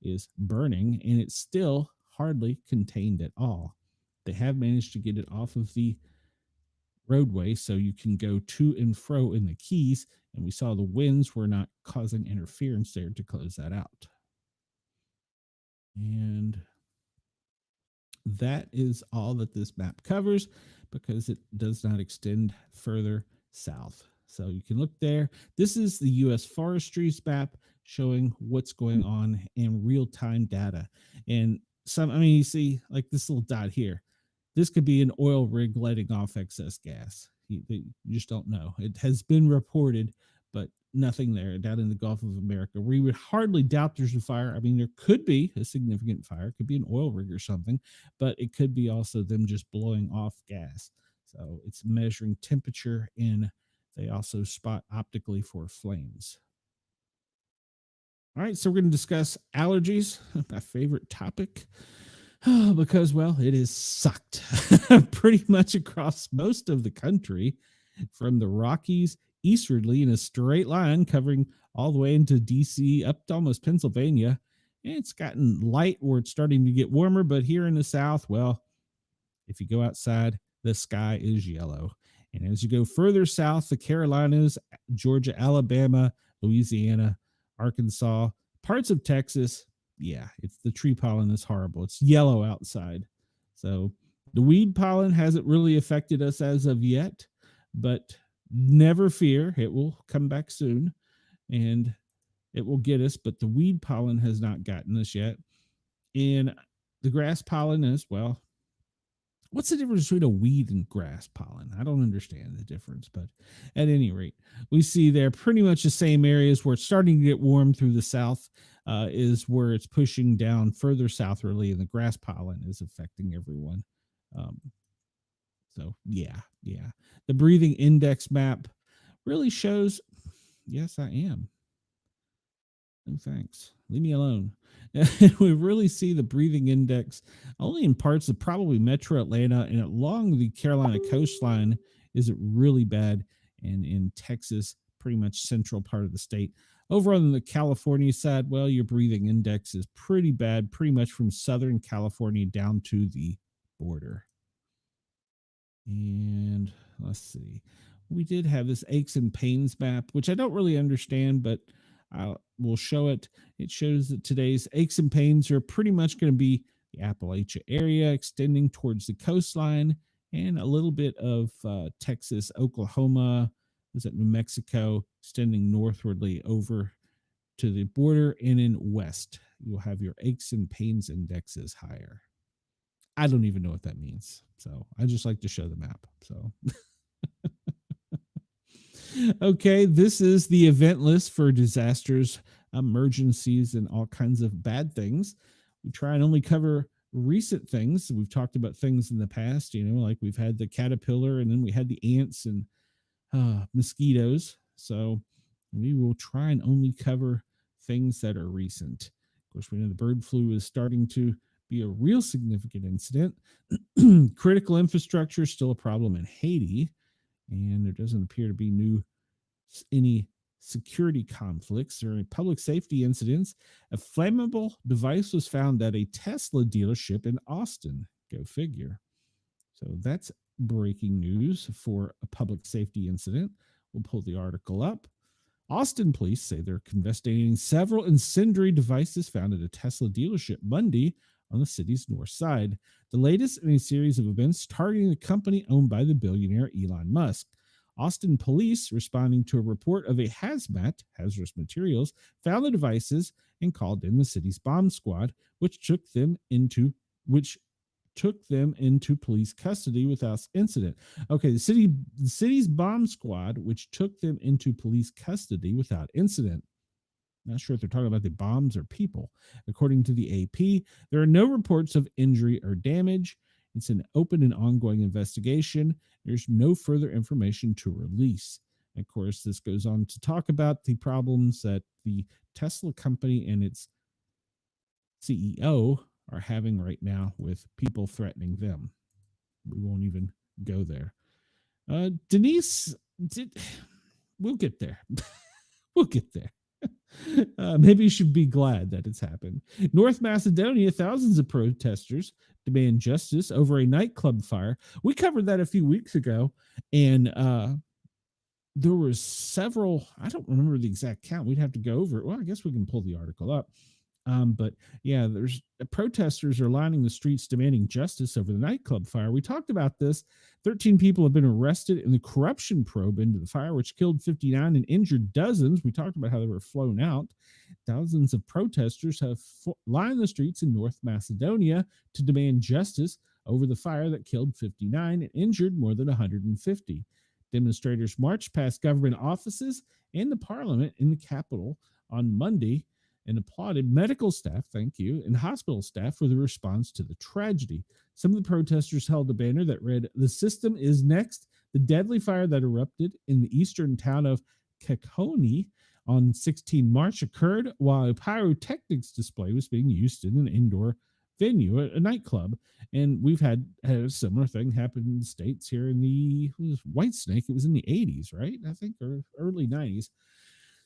is burning, and it's still hardly contained at all. They have managed to get it off of the roadway so you can go to and fro in the Keys, and we saw the winds were not causing interference there to close that out. And that is all that this map covers, because it does not extend further south. So you can look there. This is the U.S. Forestry's map showing what's going on in real-time data. And you see like this little dot here. This could be an oil rig letting off excess gas. You just don't know. It has been reported, but nothing there down in the Gulf of America. We would hardly doubt there's a fire. I mean, there could be a significant fire. It could be an oil rig or something, but it could be also them just blowing off gas. So it's measuring temperature, and they also spot optically for flames. All right, so we're going to discuss allergies, my favorite topic, because, well, it is sucked pretty much across most of the country, from the Rockies eastwardly in a straight line covering all the way into DC up to almost Pennsylvania. And it's gotten light where it's starting to get warmer, but here in the South, well, if you go outside, the sky is yellow. And as you go further south, the Carolinas, Georgia, Alabama, Louisiana, Arkansas, parts of Texas, yeah, it's the tree pollen is horrible. It's yellow outside. So the weed pollen hasn't really affected us as of yet, but never fear, it will come back soon and it will get us. But the weed pollen has not gotten us yet. And the grass pollen as well. What's the difference between a weed and grass pollen? I don't understand the difference, but at any rate, we see there pretty much the same areas where it's starting to get warm through the south is where it's pushing down further southwardly, and the grass pollen is affecting everyone. So yeah. The breathing index map really shows, yes, I am. No thanks. Leave me alone. We really see the breathing index only in parts of probably metro Atlanta, and along the Carolina coastline is it really bad, and in Texas, pretty much central part of the state. Over on the California side, well, your breathing index is pretty bad, pretty much from Southern California down to the border. And let's see. We did have this aches and pains map, which I don't really understand, but we'll show it. It shows that today's aches and pains are pretty much going to be the Appalachia area, extending towards the coastline, and a little bit of Texas, Oklahoma, is it New Mexico, extending northwardly over to the border, and in west, you'll have your aches and pains indexes higher. I don't even know what that means. So I just like to show the map. So okay, this is the event list for disasters, emergencies, and all kinds of bad things. We try and only cover recent things. We've talked about things in the past, like we've had the caterpillar, and then we had the ants and mosquitoes. So we will try and only cover things that are recent. Of course, we know the bird flu is starting to be a real significant incident. Critical infrastructure is still a problem in Haiti, and there doesn't appear to be any security conflicts during public safety incidents. A flammable device was found at a Tesla dealership in Austin. Go figure. So that's breaking news for a public safety incident. We'll pull the article up. Austin police say they're investigating several incendiary devices found at a Tesla dealership Monday on the city's north side, the latest in a series of events targeting the company owned by the billionaire Elon Musk. Austin police, responding to a report of a hazardous materials, found the devices and called in the city's bomb squad, which took them into police custody without incident. Okay, the city's bomb squad, which took them into police custody without incident. Not sure if they're talking about the bombs or people. According to the AP, there are no reports of injury or damage. It's an open and ongoing investigation. There's no further information to release. And of course, this goes on to talk about the problems that the Tesla company and its CEO are having right now with people threatening them. We won't even go there. Denise, we'll get there. We'll get there. Maybe you should be glad that it's happened. North Macedonia, thousands of protesters demand justice over a nightclub fire. We covered that a few weeks ago, and there were several. I don't remember the exact count. We'd have to go over it. Well, I guess we can pull the article up. But yeah, there's protesters are lining the streets demanding justice over the nightclub fire. We talked about this. 13 people have been arrested in the corruption probe into the fire, which killed 59 and injured dozens. We talked about how they were flown out. Thousands of protesters have lined the streets in North Macedonia to demand justice over the fire that killed 59 and injured more than 150. Demonstrators marched past government offices and the parliament in the capital on Monday and applauded medical staff, and hospital staff for the response to the tragedy. Some of the protesters held a banner that read, "The system is next." The deadly fire that erupted in the eastern town of Kakoni on 16 March occurred while a pyrotechnics display was being used in an indoor venue, a nightclub. And we've had a similar thing happen in the States here in the White Snake. It was in the 80s, right? I think, or early 90s.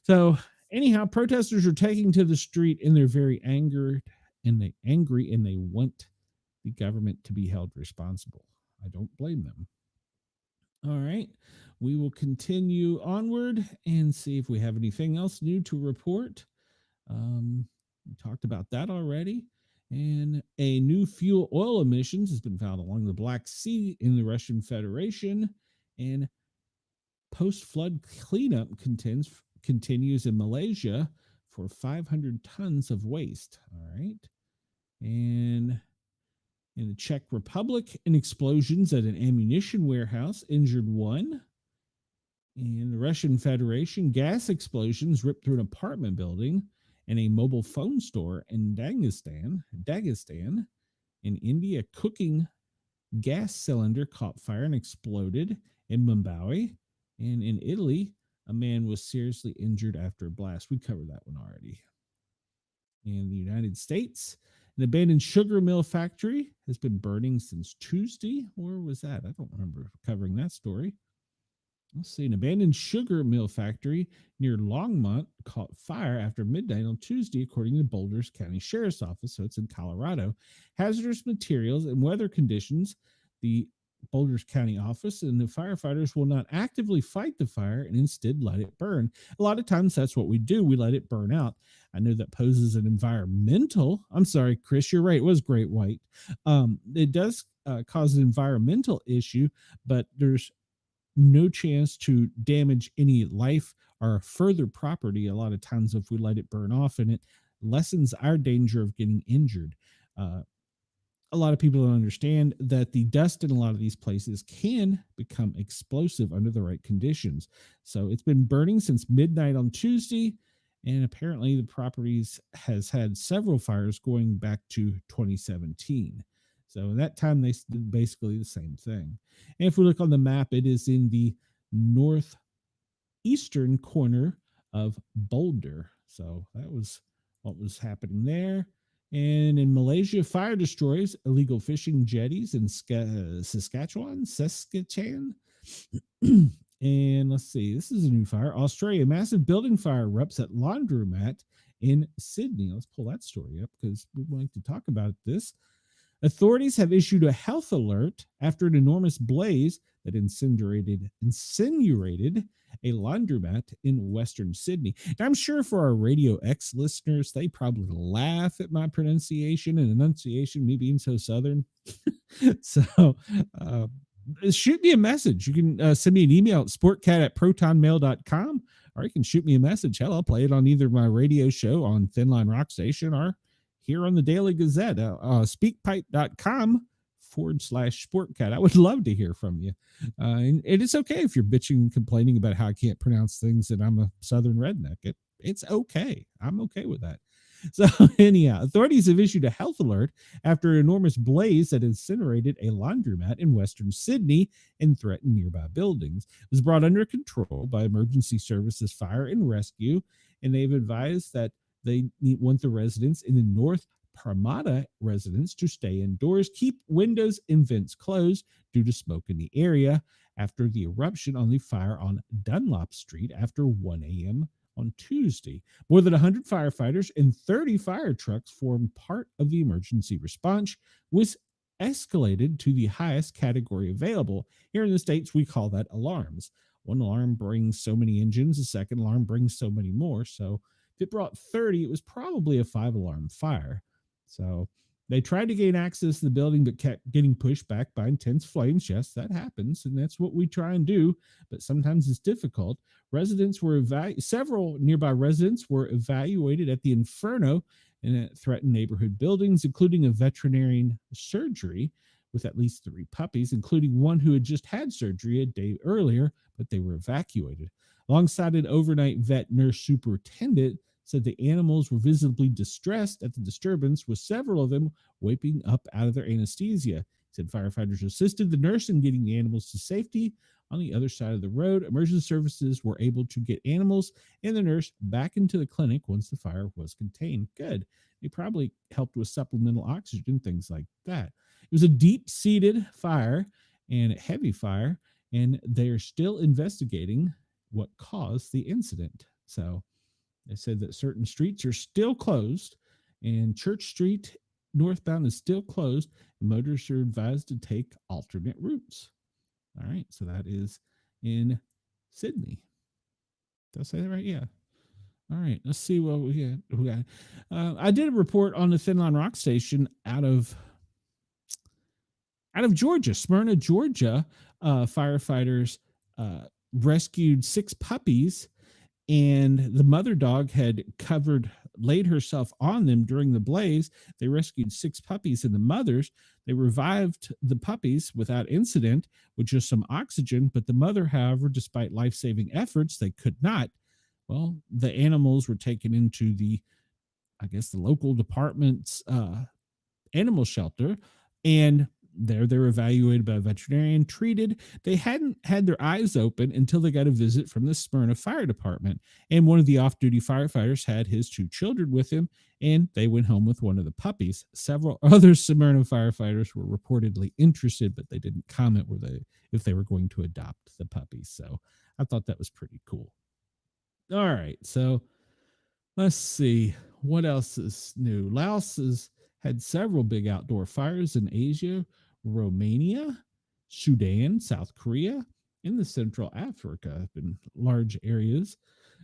So anyhow, protesters are taking to the street and they're very angry and they want the government to be held responsible. I don't blame them. All right, we will continue onward and see if we have anything else new to report. We talked about that already. And a new fuel oil emissions has been found along the Black Sea in the Russian Federation. And post-flood cleanup continues in Malaysia for 500 tons of waste. All right. And in the Czech Republic, explosions at an ammunition warehouse injured one. In the Russian Federation, gas explosions ripped through an apartment building and a mobile phone store in Dagestan. In India, a cooking gas cylinder caught fire and exploded in Mumbai. And in Italy, a man was seriously injured after a blast. We covered that one already. In the United States, an abandoned sugar mill factory has been burning since Tuesday. Where was that? I don't remember covering that story. Let's see. An abandoned sugar mill factory near Longmont caught fire after midnight on Tuesday, according to the Boulder County Sheriff's Office. So it's in Colorado. Hazardous materials and weather conditions. The Boulder County office and the firefighters will not actively fight the fire and instead let it burn. A lot of times that's what we do. We let it burn out. I know that poses an environmental. I'm sorry, Chris, you're right. It was Great White. It does cause an environmental issue, but there's no chance to damage any life or further property. A lot of times if we let it burn off, and it lessens our danger of getting injured. A lot of people don't understand that the dust in a lot of these places can become explosive under the right conditions. So it's been burning since midnight on Tuesday, and apparently the properties has had several fires going back to 2017. So in that time, they did basically the same thing. And if we look on the map, it is in the northeastern corner of Boulder. So that was what was happening there. And in Malaysia, fire destroys illegal fishing jetties in Saskatchewan. And let's see, this is a new fire. Australia, massive building fire erupts at laundromat in Sydney. Let's pull that story up because we would like to talk about this. Authorities have issued a health alert after an enormous blaze that incinerated a laundromat in Western Sydney. And I'm sure for our Radio X listeners, they probably laugh at my pronunciation and enunciation, me being so Southern. So shoot me a message. You can send me an email at sportcat@protonmail.com, or you can shoot me a message. Hell, I'll play it on either my radio show on Thin Line Rock Station or here on the Daily Gazette, speakpipe.com/sportcat. I would love to hear from you. And it's okay if you're bitching and complaining about how I can't pronounce things and I'm a Southern redneck. It's okay. I'm okay with that. So anyhow, authorities have issued a health alert after an enormous blaze that incinerated a laundromat in Western Sydney and threatened nearby buildings. It was brought under control by emergency services fire and rescue, and they've advised that they want the residents in the North Parramatta residents to stay indoors, keep windows and vents closed due to smoke in the area after the eruption on the fire on Dunlop Street after 1 a.m. on Tuesday. More than 100 firefighters and 30 fire trucks formed part of the emergency response, which escalated to the highest category available. Here in the States, we call that alarms. One alarm brings so many engines, the second alarm brings so many more. So if it brought 30, it was probably a 5-alarm fire. So they tried to gain access to the building, but kept getting pushed back by intense flames. Yes, that happens, and that's what we try and do, but sometimes it's difficult. Several nearby residents were evacuated at the Inferno and threatened neighborhood buildings, including a veterinarian surgery with at least 3 puppies, including one who had just had surgery a day earlier, but they were evacuated. Alongside an overnight vet nurse superintendent said the animals were visibly distressed at the disturbance, with several of them waking up out of their anesthesia. He said firefighters assisted the nurse in getting the animals to safety. On the other side of the road, emergency services were able to get animals and the nurse back into the clinic once the fire was contained. Good. They probably helped with supplemental oxygen, things like that. It was a deep-seated fire and a heavy fire, and they're still investigating what caused the incident. So they said that certain streets are still closed, and Church Street northbound is still closed. Motorists are advised to take alternate routes. All right, so that is in Sydney. Did I say that right? Yeah. All right, let's see what we got. I did a report on the Thin Line Rock Station out of Georgia, Smyrna, Georgia. Firefighters rescued 6 puppies, and the mother dog had laid herself on them during the blaze. They rescued 6 puppies and the mothers. They revived the puppies without incident with just some oxygen, but the mother, however, despite life-saving efforts, they could not. Well, the animals were taken into the local department's animal shelter, and there they were evaluated by a veterinarian, treated. They hadn't had their eyes open until they got a visit from the Smyrna Fire Department. And one of the off-duty firefighters had his 2 children with him, and they went home with one of the puppies. Several other Smyrna firefighters were reportedly interested, but they didn't comment if they were going to adopt the puppies. So I thought that was pretty cool. All right, so let's see what else is new. Laos has had several big outdoor fires in Asia, Romania, Sudan, South Korea, and the Central Africa have been large areas.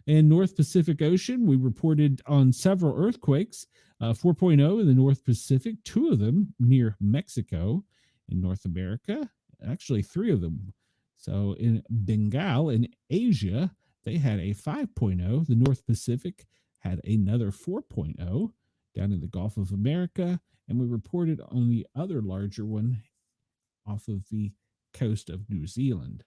In North Pacific Ocean, we reported on several earthquakes, 4.0 in the North Pacific, 2 of them near Mexico. In North America, actually 3 of them. So in Bengal, in Asia, they had a 5.0. The North Pacific had another 4.0 down in the Gulf of America, and we reported on the other larger one off of the coast of New Zealand.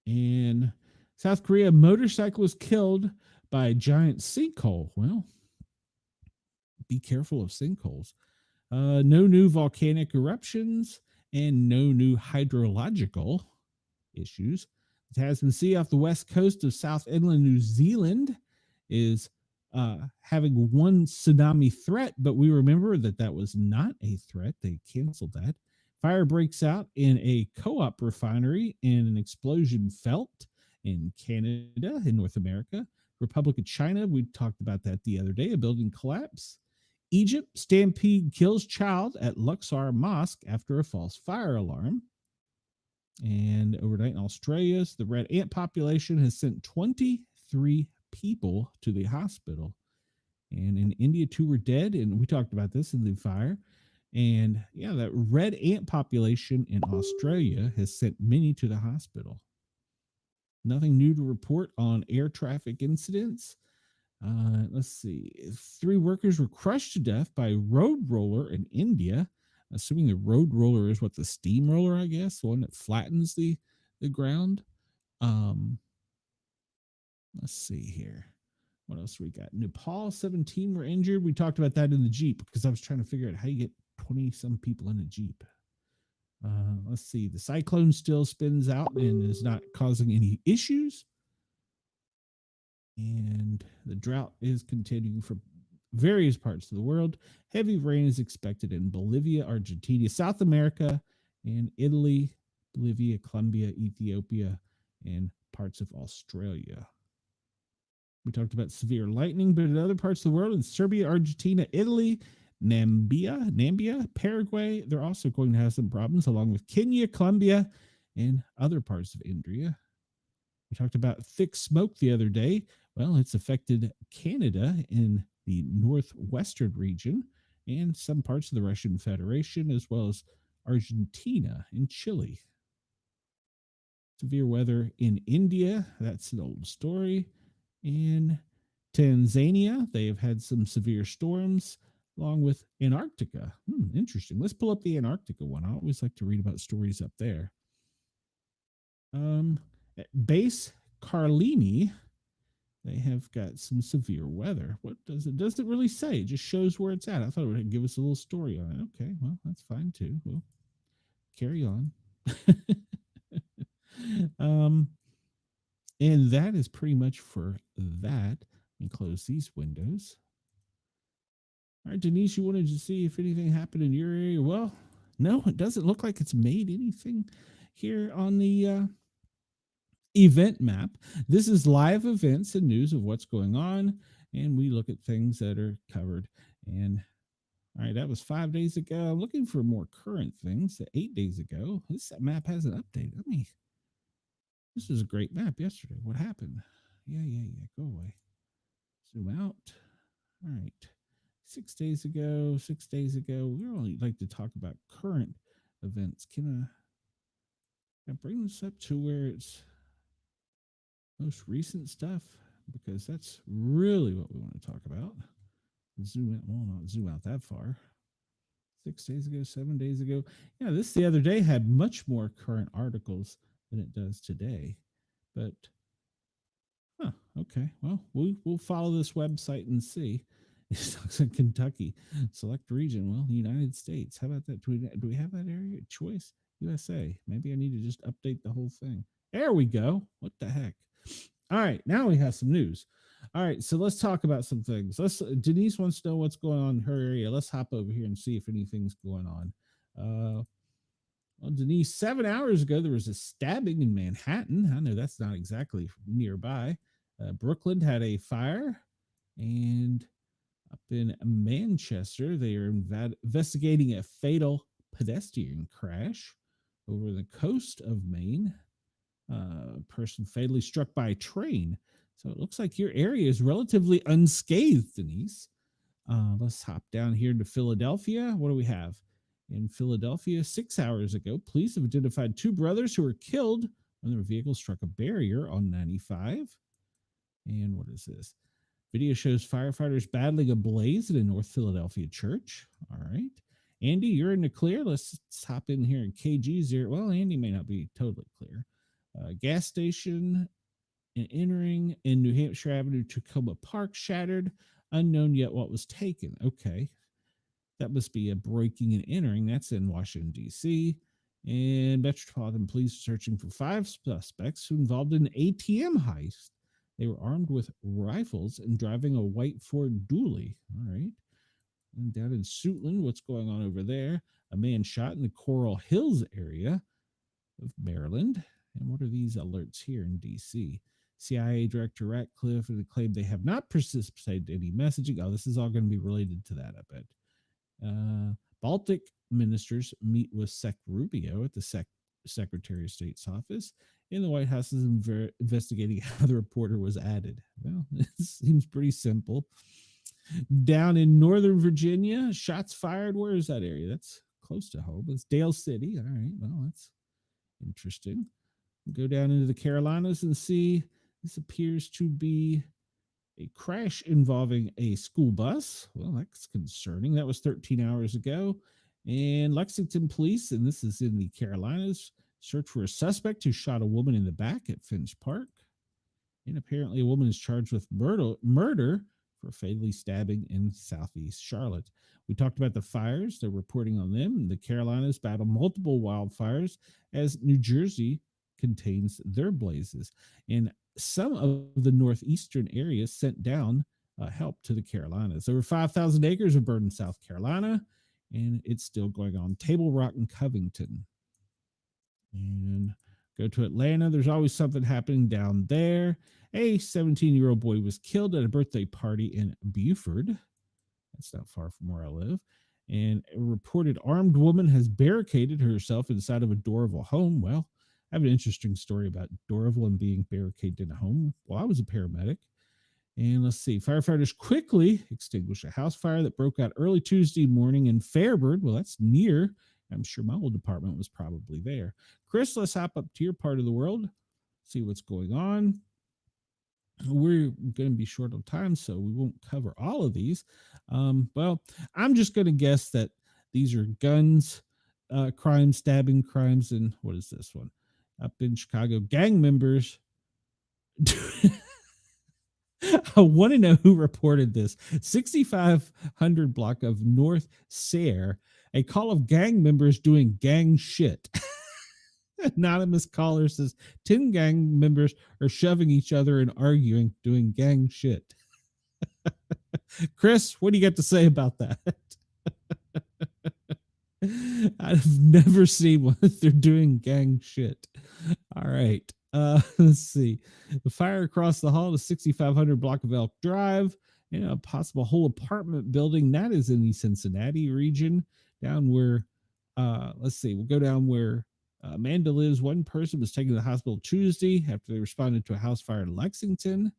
In South Korea, a motorcyclist killed by a giant sinkhole. Well, be careful of sinkholes. No new volcanic eruptions and no new hydrological issues. The Tasman Sea off the west coast of South Inland New Zealand is having one tsunami threat, but we remember that was not a threat. They canceled that. Fire breaks out in a co-op refinery and an explosion felt in Canada, in North America. Republic of China, we talked about that the other day, a building collapse. Egypt, stampede kills child at Luxor Mosque after a false fire alarm. And overnight in Australia, the red ant population has sent 23 people to the hospital. And in India, 2 were dead. And we talked about this in the fire. And yeah, that red ant population in Australia has sent many to the hospital. Nothing new to report on air traffic incidents. Let's see. 3 workers were crushed to death by a road roller in India. Assuming the road roller is what, the steamroller, I guess, the one that flattens the ground. Let's see here. What else we got? Nepal, 17 were injured. We talked about that in the Jeep because I was trying to figure out how you get 20 some people in a Jeep. Let's see. The cyclone still spins out and is not causing any issues. And the drought is continuing for various parts of the world. Heavy rain is expected in Bolivia, Argentina, South America, and Italy, Bolivia, Colombia, Ethiopia, and parts of Australia. We talked about severe lightning, but in other parts of the world, in Serbia, Argentina, Italy, Namibia, Paraguay, they're also going to have some problems, along with Kenya, Colombia, and other parts of India. We talked about thick smoke the other day. Well, it's affected Canada in the northwestern region and some parts of the Russian Federation, as well as Argentina and Chile. Severe weather in India, that's an old story. In Tanzania, they have had some severe storms, along with Antarctica. Interesting. Let's pull up the Antarctica one. I always like to read about stories up there. At Base Carlini, they have got some severe weather. What does it? Doesn't really say. It just shows where it's at. I thought it would give us a little story on it. Okay, well, that's fine too. We'll carry on. And that is pretty much for that. Let me close these windows. All right, Denise, you wanted to see if anything happened in your area? Well, no, it doesn't look like it's made anything here on the event map. This is live events and news of what's going on, and we look at things that are covered. And all right, that was 5 days ago. I'm looking for more current things. 8 days ago, this map hasn't updated. This was a great map yesterday. What happened? Yeah. Go away. Zoom out. All right. 6 days ago. We only like to talk about current events. Can I bring this up to where it's most recent stuff? Because that's really what we want to talk about. Zoom out. Well, not zoom out that far. 6 days ago, 7 days ago. Yeah, this the other day had much more current articles than it does today. But, okay. Well, we'll follow this website and see. It looks like Kentucky. Select region. Well, the United States. How about that? Do we have that area? Choice USA. Maybe I need to just update the whole thing. There we go. What the heck? All right. Now we have some news. All right. So let's talk about some things. Denise wants to know what's going on in her area. Let's hop over here and see if anything's going on. Well, Denise, 7 hours ago, there was a stabbing in Manhattan. I know that's not exactly nearby. Brooklyn had a fire, and up in Manchester, they are investigating a fatal pedestrian crash over the coast of Maine. Person fatally struck by a train. So it looks like your area is relatively unscathed, Denise. Let's hop down here to Philadelphia. What do we have? In Philadelphia, 6 hours ago, police have identified 2 brothers who were killed when their vehicle struck a barrier on 95. And what is this? Video shows firefighters battling a blaze at a North Philadelphia church. All right. Andy, you're in the clear. Let's hop in here in KG0. Well, Andy may not be totally clear. Gas station and entering in New Hampshire Avenue, Tacoma Park shattered. Unknown yet what was taken. Okay. That must be a breaking and entering. That's in Washington, D.C. And Metropolitan Police are searching for 5 suspects who involved in an ATM heist. They were armed with rifles and driving a white Ford Dually. All right. And down in Suitland, what's going on over there? a man shot in the Coral Hills area of Maryland. And what are these alerts here in D.C.? CIA Director Ratcliffe claimed they have not precipitated any messaging. Oh, this is all going to be related to that, I bet. Baltic ministers meet with Sec Rubio at the Secretary of State's office, and the White House is investigating how the reporter was added. Well, it seems pretty simple. Down in Northern Virginia, shots fired. Where is that area? That's close to home. It's Dale City. All right, well, that's interesting. Go down into the Carolinas and see. This appears to be a crash involving a school bus. Well, that's concerning. That was 13 hours ago. And Lexington police, and this is in the Carolinas, search for a suspect who shot a woman in the back at Finch Park. And apparently a woman is charged with murder for fatally stabbing in Southeast Charlotte. We talked about the fires. They're reporting on them. The Carolinas battle multiple wildfires as New Jersey contains their blazes. And some of the northeastern areas sent down help to the Carolinas. Over 5,000 acres are burned in South Carolina, and it's still going on. Table Rock and Covington. And go to Atlanta. There's always something happening down there. A 17-year-old boy was killed at a birthday party in Beaufort. That's not far from where I live. And a reported armed woman has barricaded herself inside of a door of a home. Well, I have an interesting story about Dorval and being barricaded in a home. Well, I was a paramedic. And let's see. Firefighters quickly extinguished a house fire that broke out early Tuesday morning in Fairbird. Well, that's near. I'm sure my old department was probably there. Chris, let's hop up to your part of the world, see what's going on. We're going to be short on time, so we won't cover all of these. Well, I'm just going to guess that these are guns, crimes, stabbing crimes, and what is this one? Up in Chicago, gang members. I want to know who reported this. 6500 block of North Sayre, a call of gang members doing gang shit. Anonymous caller says 10 gang members are shoving each other and arguing, doing gang shit. Chris, what do you got to say about that? I've never seen one that they're doing gang shit. All right. Let's see. The fire across the hall to 6500 block of Elk Drive. A possible whole apartment building. That is in the Cincinnati region. Down where, let's see. We'll go down where Amanda lives. One person was taken to the hospital Tuesday after they responded to a house fire in Lexington.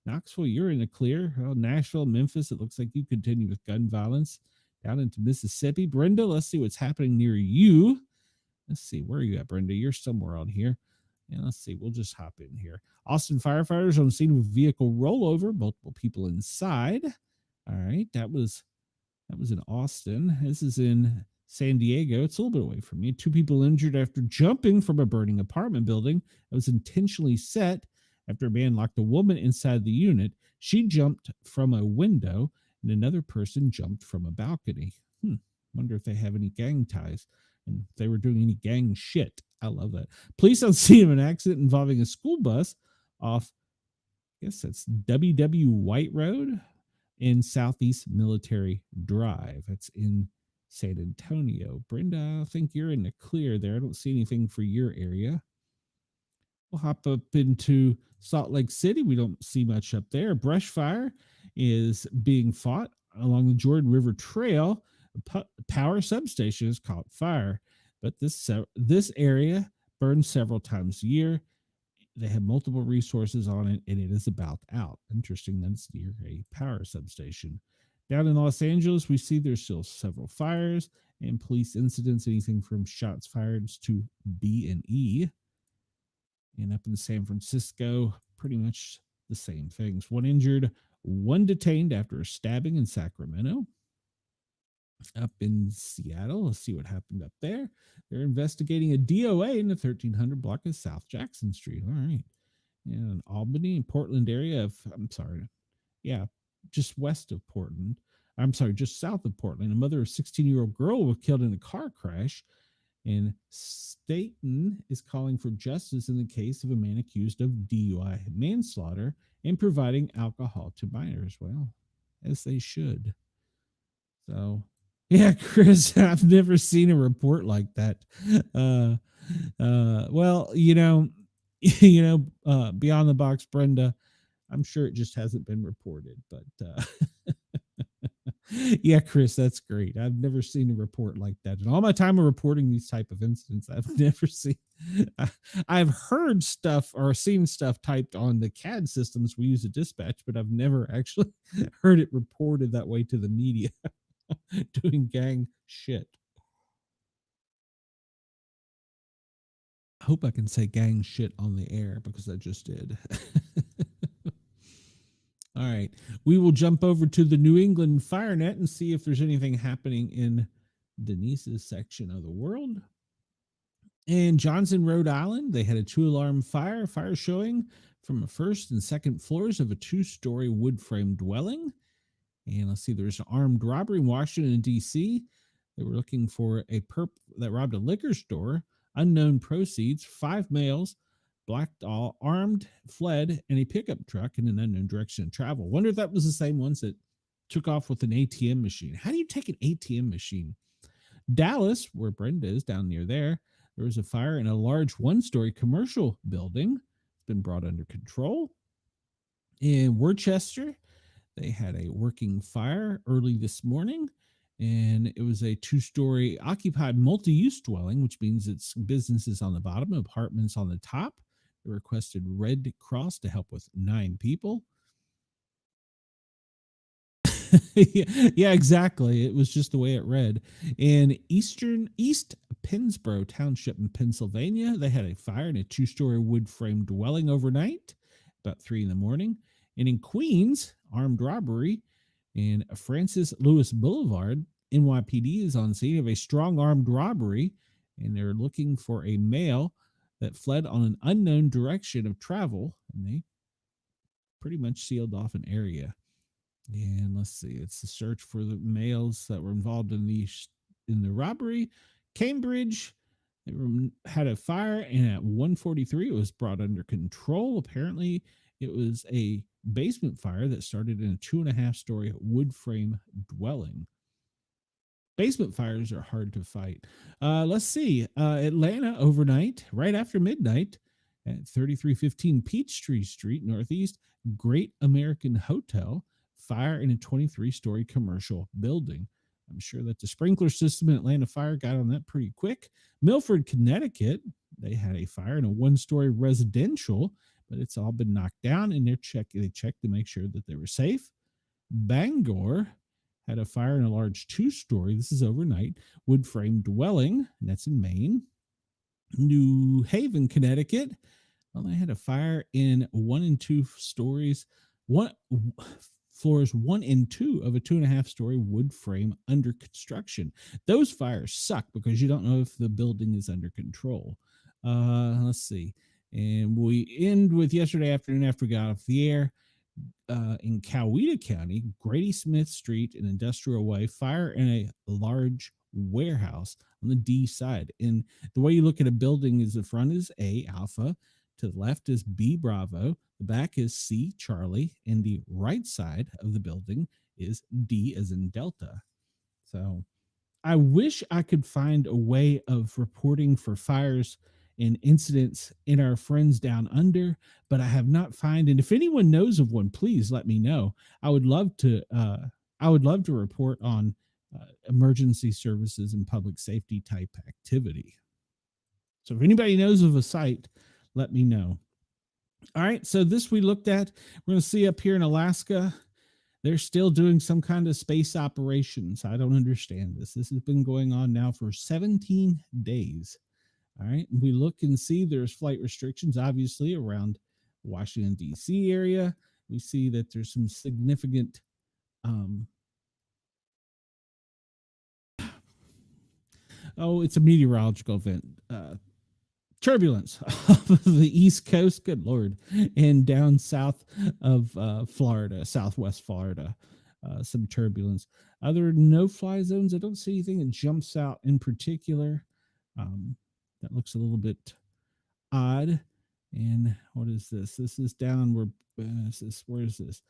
Knoxville, you're in the clear. Oh, Nashville, Memphis, it looks like you continue with gun violence. Down into Mississippi. Brenda, let's see what's happening near you. Let's see. Where are you at, Brenda? You're somewhere on here. And let's see. We'll just hop in here. Austin firefighters on scene with vehicle rollover. Multiple people inside. All right. That was in Austin. This is in San Diego. It's a little bit away from me. 2 people injured after jumping from a burning apartment building. It was intentionally set after a man locked a woman inside the unit. She jumped from a window, and another person jumped from a balcony. Wonder if they have any gang ties and if they were doing any gang shit. I love that. Police on scene of an accident involving a school bus off, I guess that's W.W. White Road in Southeast Military Drive. That's in San Antonio. Brenda, I think you're in the clear there. I don't see anything for your area. We'll hop up into Salt Lake City. We don't see much up there. Brush fire is being fought along the Jordan River Trail. A power substation has caught fire, but this area burns several times a year. They have multiple resources on it, and it is about out. Interesting that it's near a power substation. Down in Los Angeles, we see there's still several fires and police incidents, anything from shots fired to B&E. And up in San Francisco, pretty much the same things. 1 injured, 1 detained after a stabbing in Sacramento. Up in Seattle, let's see what happened up there. They're investigating a DOA in the 1300 block of South Jackson Street. All right. And in Albany and Portland area just west of Portland. Just south of Portland. A mother of a 16-year-old girl was killed in a car crash. And Staten is calling for justice in the case of a man accused of DUI manslaughter and providing alcohol to minors. Well, as they should. So Yeah, Chris, I've never seen a report like that. Uh, well, beyond the box, Brenda. I'm sure it just hasn't been reported, but yeah, Chris, that's great. I've never seen a report like that. In all my time of reporting these type of incidents, I've never seen. I- I've heard stuff or seen stuff typed on the CAD systems we use at dispatch, but I've never actually heard it reported that way to the media doing gang shit. I hope I can say gang shit on the air because I just did. All right. We will jump over to the New England FireNet and see if there's anything happening in Denise's section of the world. In Johnson, Rhode Island, they had a two-alarm fire showing from the first and second floors of a two-story wood frame dwelling. And let's see, there's an armed robbery in Washington, D.C. They were looking for a perp that robbed a liquor store. Unknown proceeds, five males, blacked all armed, fled in a pickup truck in an unknown direction of travel. Wonder if that was the same ones that took off with an ATM machine. How do you take an ATM machine? Dallas, where Brenda is down near there was a fire in a large one-story commercial building. It's been brought under control. In Worcester, they had a working fire early this morning, and it was a two-story occupied multi-use dwelling, which means it's businesses on the bottom, apartments on the top. They requested Red Cross to help with 9 people. Yeah, exactly. It was just the way it read. In East Pennsboro Township in Pennsylvania, they had a fire in a two-story wood frame dwelling overnight, about 3 in the morning. And in Queens, armed robbery in Francis Lewis Boulevard, NYPD is on scene of a strong armed robbery, and they're looking for a male that fled on an unknown direction of travel, and they pretty much sealed off an area. And let's see, it's the search for the males that were involved in the robbery. Cambridge, had a fire, and at 1:43, it was brought under control. Apparently, it was a basement fire that started in a 2.5-story wood frame dwelling. Basement fires are hard to fight. Let's see. Atlanta overnight, right after midnight, at 3315 Peachtree Street, Northeast, Great American Hotel, fire in a 23-story commercial building. I'm sure that the sprinkler system in Atlanta Fire got on that pretty quick. Milford, Connecticut, they had a fire in a one-story residential, but it's all been knocked down, and they checked to make sure that they were safe. Bangor had a fire in a large two-story, this is overnight, wood frame dwelling, and that's in Maine. New Haven, Connecticut, well, they had a fire in 1 and 2 stories, one floors 1 and 2 of a 2.5-story wood frame under construction. Those fires suck because you don't know if the building is under control. Let's see. And we end with yesterday afternoon after we got off the air. In Coweta County, Grady Smith Street and Industrial Way, fire in a large warehouse on the D side. And the way you look at a building is the front is A, Alpha, to the left is B, Bravo, the back is C, Charlie, and the right side of the building is D as in Delta. So I wish I could find a way of reporting for fires and incidents in our friends down under, but I have not found. And if anyone knows of one, please let me know. I would love to. I would love to report on emergency services and public safety type activity. So if anybody knows of a site, let me know. All right. So this we looked at. We're going to see up here in Alaska. They're still doing some kind of space operations. I don't understand this. This has been going on now for 17 days. All right. We look and see there's flight restrictions, obviously, around Washington, D.C. area. We see that there's some significant it's a meteorological event. Turbulence off of the East Coast, good Lord, and down south of Florida, Southwest Florida, some turbulence. Other no-fly zones, I don't see anything that jumps out in particular. That looks a little bit odd. And what is this? This is down where where is this?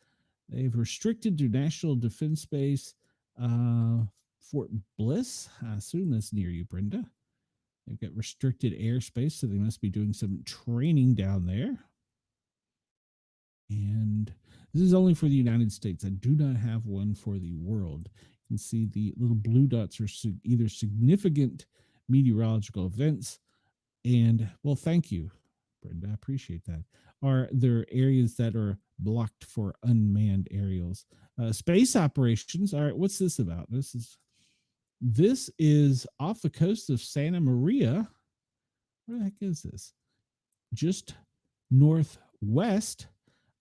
They've restricted to national defense base Fort Bliss. I assume that's near you, Brenda. They've got restricted airspace, so they must be doing some training down there. And this is only for the United States. I do not have one for the world. You can see the little blue dots are either significant meteorological events, and well, thank you, Brenda. I appreciate that. Are there areas that are blocked for unmanned aerials? Space operations. All right, what's this about? This is off the coast of Santa Maria. Where the heck is this? Just northwest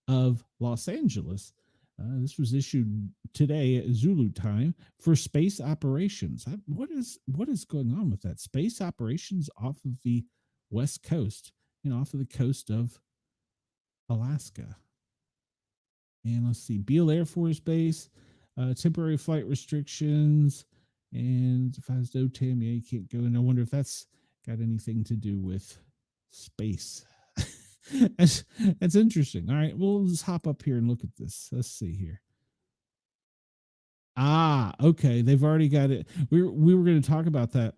of Los Angeles. This was issued today at Zulu time for space operations. What is going on with that? Space operations off of the West Coast, off of the coast of Alaska. And let's see, Beale Air Force Base, temporary flight restrictions, and if I was OTAM, you can't go in. I wonder if that's got anything to do with space. That's interesting. All right, we'll just hop up here and look at this. Let's see here. Okay. They've already got it. We were going to talk about that.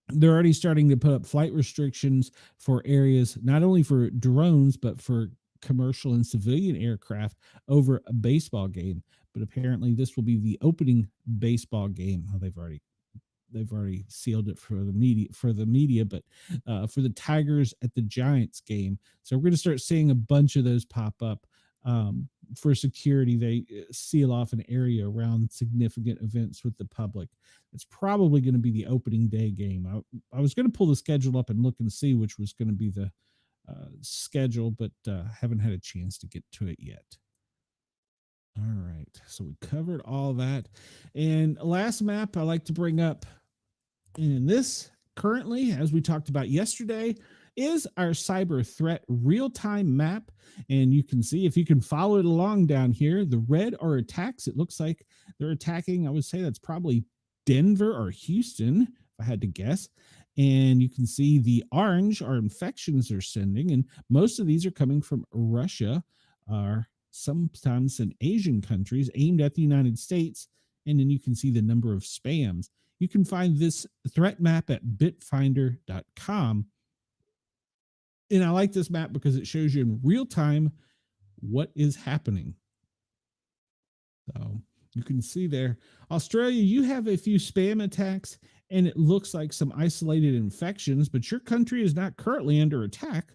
They're already starting to put up flight restrictions for areas, not only for drones, but for commercial and civilian aircraft over a baseball game. But apparently this will be the opening baseball game. Oh, they've already sealed it for the media, but for the Tigers at the Giants game. So we're going to start seeing a bunch of those pop up. For security, they seal off an area around significant events with the public. It's probably going to be the opening day game. I was going to pull the schedule up and look and see which was going to be the schedule, but haven't had a chance to get to it yet. All right, so we covered all that. And last map I like to bring up, and this currently, as we talked about yesterday, is our cyber threat real-time map. And you can see, if you can follow it along down here, the red are attacks. It looks like they're attacking, I would say that's probably Denver or Houston, if I had to guess. And you can see the orange are infections they're sending, and most of these are coming from Russia, or sometimes in Asian countries aimed at the United States. And then you can see the number of spams. You can find this threat map at bitfinder.com. And I like this map because it shows you in real time what is happening. So you can see there, Australia, you have a few spam attacks, and it looks like some isolated infections, but your country is not currently under attack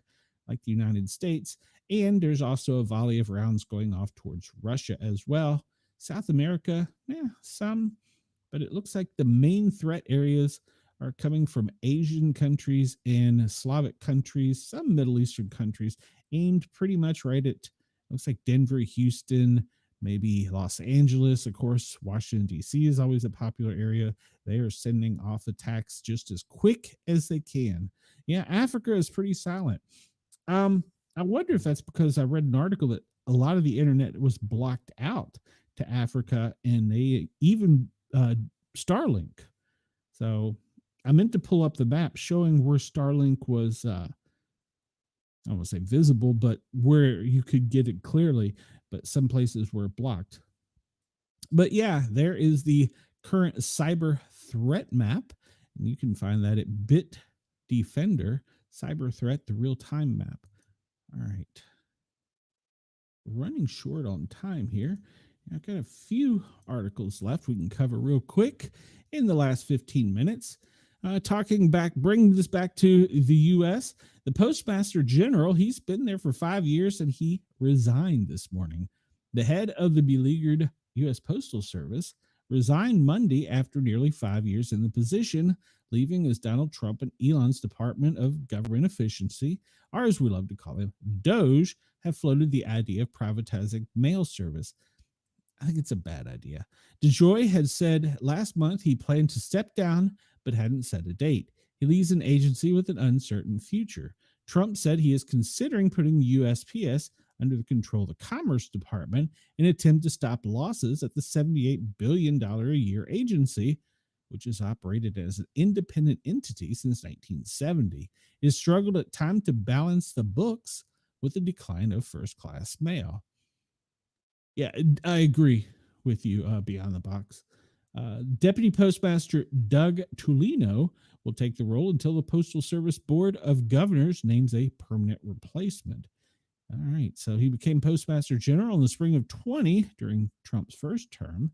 like the United States. And there's also a volley of rounds going off towards Russia as well. South America, some, but it looks like the main threat areas are coming from Asian countries and Slavic countries, some Middle Eastern countries, aimed pretty much right at, looks like Denver, Houston, maybe Los Angeles. Of course, Washington, D.C. is always a popular area. They are sending off attacks just as quick as they can. Yeah, Africa is pretty silent. I wonder if that's because I read an article that a lot of the internet was blocked out to Africa, and they even Starlink. So I meant to pull up the map showing where Starlink was, I don't want to say visible, but where you could get it clearly, but some places were blocked. But yeah, there is the current cyber threat map, and you can find that at Bitdefender, cyber threat, the real-time map. All right. Running short on time here. I've got a few articles left we can cover real quick in the last 15 minutes. Bringing this back to the U.S., the Postmaster General, he's been there for 5 years, and he resigned this morning. The head of the beleaguered U.S. Postal Service resigned Monday after nearly 5 years in the position, leaving as Donald Trump and Elon's Department of Government Efficiency, or as we love to call him, DOGE, have floated the idea of privatizing mail service. I think it's a bad idea. DeJoy had said last month he planned to step down, but hadn't set a date. He leaves an agency with an uncertain future. Trump said he is considering putting the USPS under the control of the Commerce Department in an attempt to stop losses at the $78 billion a year agency, which has operated as an independent entity since 1970. It has struggled at times to balance the books with the decline of first-class mail. Yeah, I agree with you, Beyond the Box. Deputy Postmaster Doug Tulino will take the role until the Postal Service Board of Governors names a permanent replacement. All right, so he became Postmaster General in the spring of 20 during Trump's first term.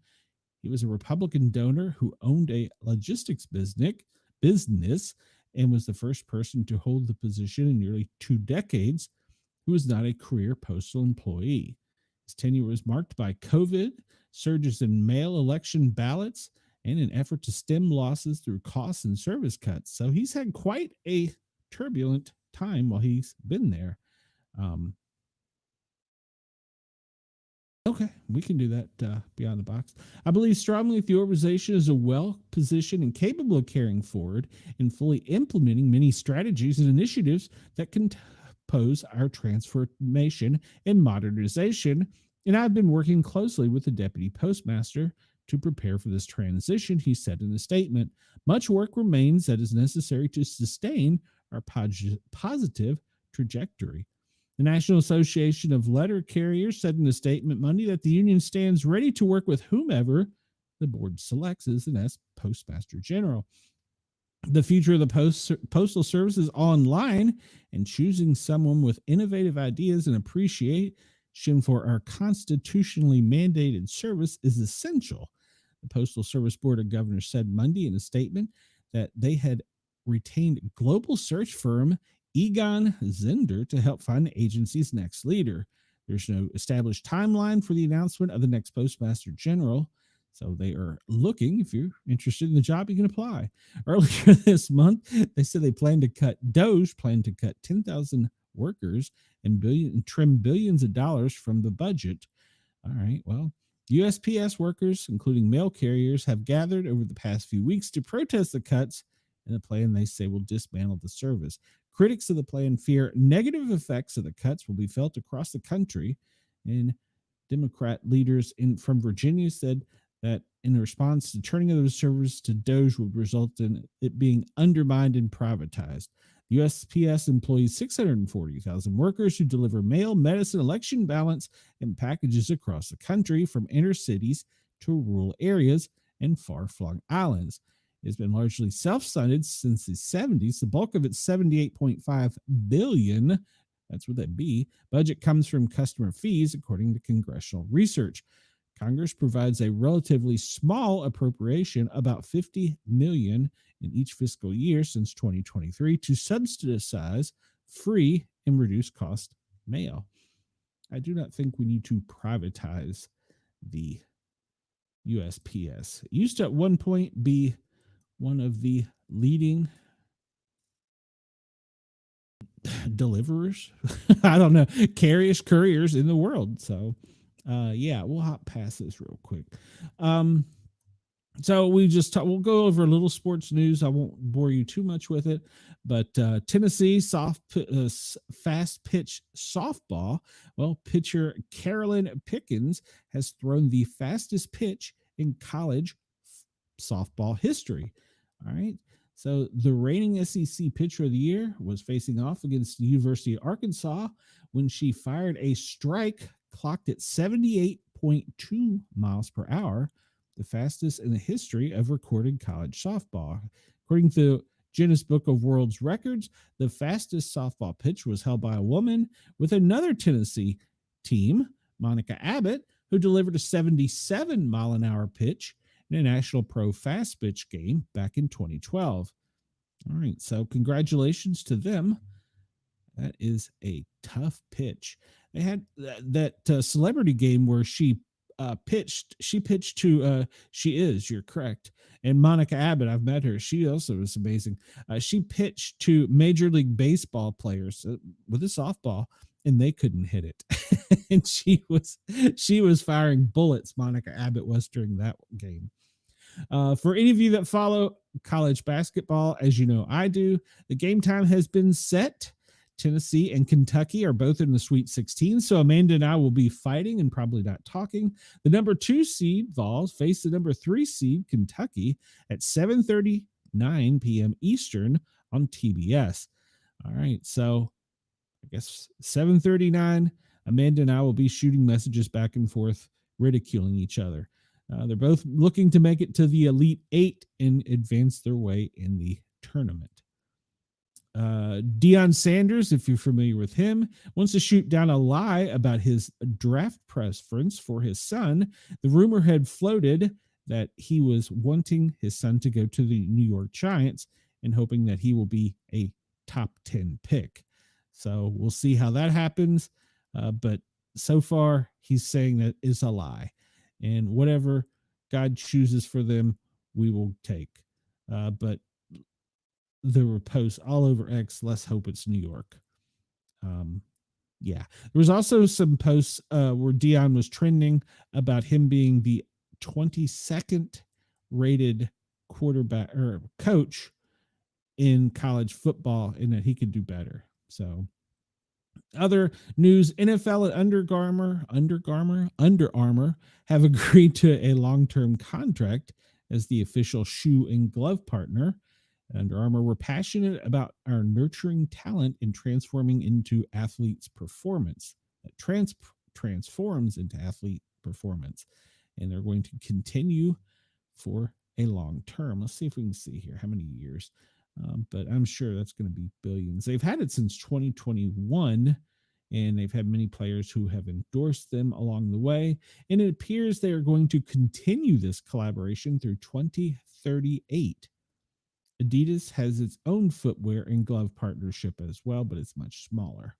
He was a Republican donor who owned a logistics business and was the first person to hold the position in nearly 2 decades who was not a career postal employee. His tenure was marked by COVID, surges in mail election ballots, and an effort to stem losses through costs and service cuts. So he's had quite a turbulent time while he's been there. Okay, we can do that beyond the box. I believe strongly that the organization is a well-positioned and capable of carrying forward and fully implementing many strategies and initiatives that can compose our transformation and modernization. And I've been working closely with the deputy postmaster to prepare for this transition, he said in a statement. Much work remains that is necessary to sustain our positive trajectory. The National Association of Letter Carriers said in a statement Monday that the union stands ready to work with whomever the board selects as the next Postmaster General. The future of the Postal Service is online, and choosing someone with innovative ideas and appreciation for our constitutionally mandated service is essential. The Postal Service Board of Governors said Monday in a statement that they had retained global search firm Egon Zehnder to help find the agency's next leader. There's no established timeline for the announcement of the next Postmaster General, so they are looking. If you're interested in the job, you can apply. Earlier this month, they said DOGE planned to cut 10,000 workers and trim billions of dollars from the budget. All right, well, USPS workers, including mail carriers, have gathered over the past few weeks to protest the cuts in a plan they say will dismantle the service. Critics of the plan fear negative effects of the cuts will be felt across the country, and Democrat leaders from Virginia said that in response, the turning of the service to DOGE would result in it being undermined and privatized. USPS employs 640,000 workers who deliver mail, medicine, election ballots, and packages across the country from inner cities to rural areas and far-flung islands. It's been largely self-funded since the 70s. The bulk of its $78.5 billion, that's what that be, budget comes from customer fees, according to congressional research. Congress provides a relatively small appropriation, about $50 million in each fiscal year since 2023, to subsidize free and reduced cost mail. I do not think we need to privatize the USPS. It used to at one point be one of the leading deliverers, I don't know, couriers in the world. So, yeah, we'll hop past this real quick. So we'll go over a little sports news. I won't bore you too much with it, but Tennessee fast pitch softball. Well, pitcher Carolyn Pickens has thrown the fastest pitch in college softball history. All right. So the reigning SEC pitcher of the year was facing off against the University of Arkansas when she fired a strike clocked at 78.2 miles per hour, the fastest in the history of recorded college softball. According to Guinness Book of World Records, the fastest softball pitch was held by a woman with another Tennessee team, Monica Abbott, who delivered a 77-mile-an-hour pitch in a National Pro Fast Pitch game back in 2012. All right, so congratulations to them. That is a tough pitch. They had that celebrity game where she pitched to you're correct. And Monica Abbott, I've met her. She also was amazing. She pitched to Major League Baseball players with a softball, and they couldn't hit it. And she was firing bullets, Monica Abbott was, during that game. For any of you that follow college basketball, as you know I do, the game time has been set. Tennessee and Kentucky are both in the Sweet 16, so Amanda and I will be fighting and probably not talking. The number 2 seed Vols face the number 3 seed Kentucky at 7:39 p.m. Eastern on TBS. All right, so I guess 7:39. Amanda and I will be shooting messages back and forth, ridiculing each other. They're both looking to make it to the Elite Eight and advance their way in the tournament. Deion Sanders, if you're familiar with him, wants to shoot down a lie about his draft preference for his son. The rumor had floated that he was wanting his son to go to the New York Giants and hoping that he will be a top 10 pick. So we'll see how that happens. But so far, he's saying that is a lie. And whatever God chooses for them, we will take. But there were posts all over X. Let's hope it's New York. Yeah. There was also some posts where Deion was trending about him being the 22nd rated quarterback or coach in college football and that he could do better. So other news, NFL and Under Armour have agreed to a long-term contract as the official shoe and glove partner. Under Armour, we're passionate about our nurturing talent and transforming into athletes' performance. That transforms into athlete performance. And they're going to continue for a long term. Let's see if we can see here how many years. But I'm sure that's going to be billions. They've had it since 2021, and they've had many players who have endorsed them along the way. And it appears they are going to continue this collaboration through 2038. Adidas has its own footwear and glove partnership as well, but it's much smaller.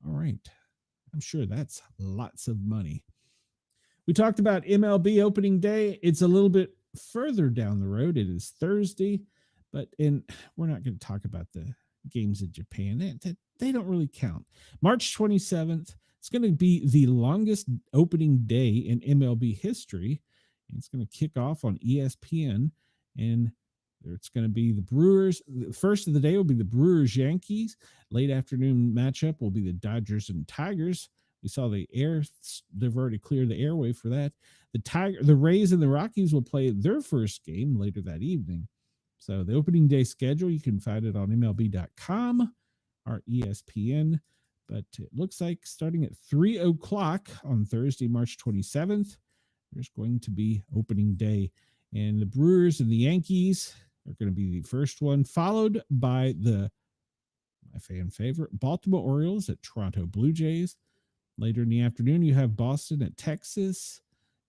All right. I'm sure that's lots of money. We talked about MLB opening day. It's a little bit further down the road. It is Thursday, but we're not going to talk about the games in Japan. They don't really count. March 27th, it's going to be the longest opening day in MLB history. It's going to kick off on ESPN, and it's going to be the Brewers. The first of the day will be the Brewers Yankees. Late afternoon matchup will be the Dodgers and Tigers. We saw they've already cleared the airway for that. The Rays and the Rockies will play their first game later that evening. So the opening day schedule, you can find it on MLB.com or ESPN. But it looks like starting at 3 o'clock on Thursday, March 27th, there's going to be opening day. And the Brewers and the Yankees are going to be the first one, followed by my fan favorite, Baltimore Orioles at Toronto Blue Jays. Later in the afternoon, you have Boston at Texas.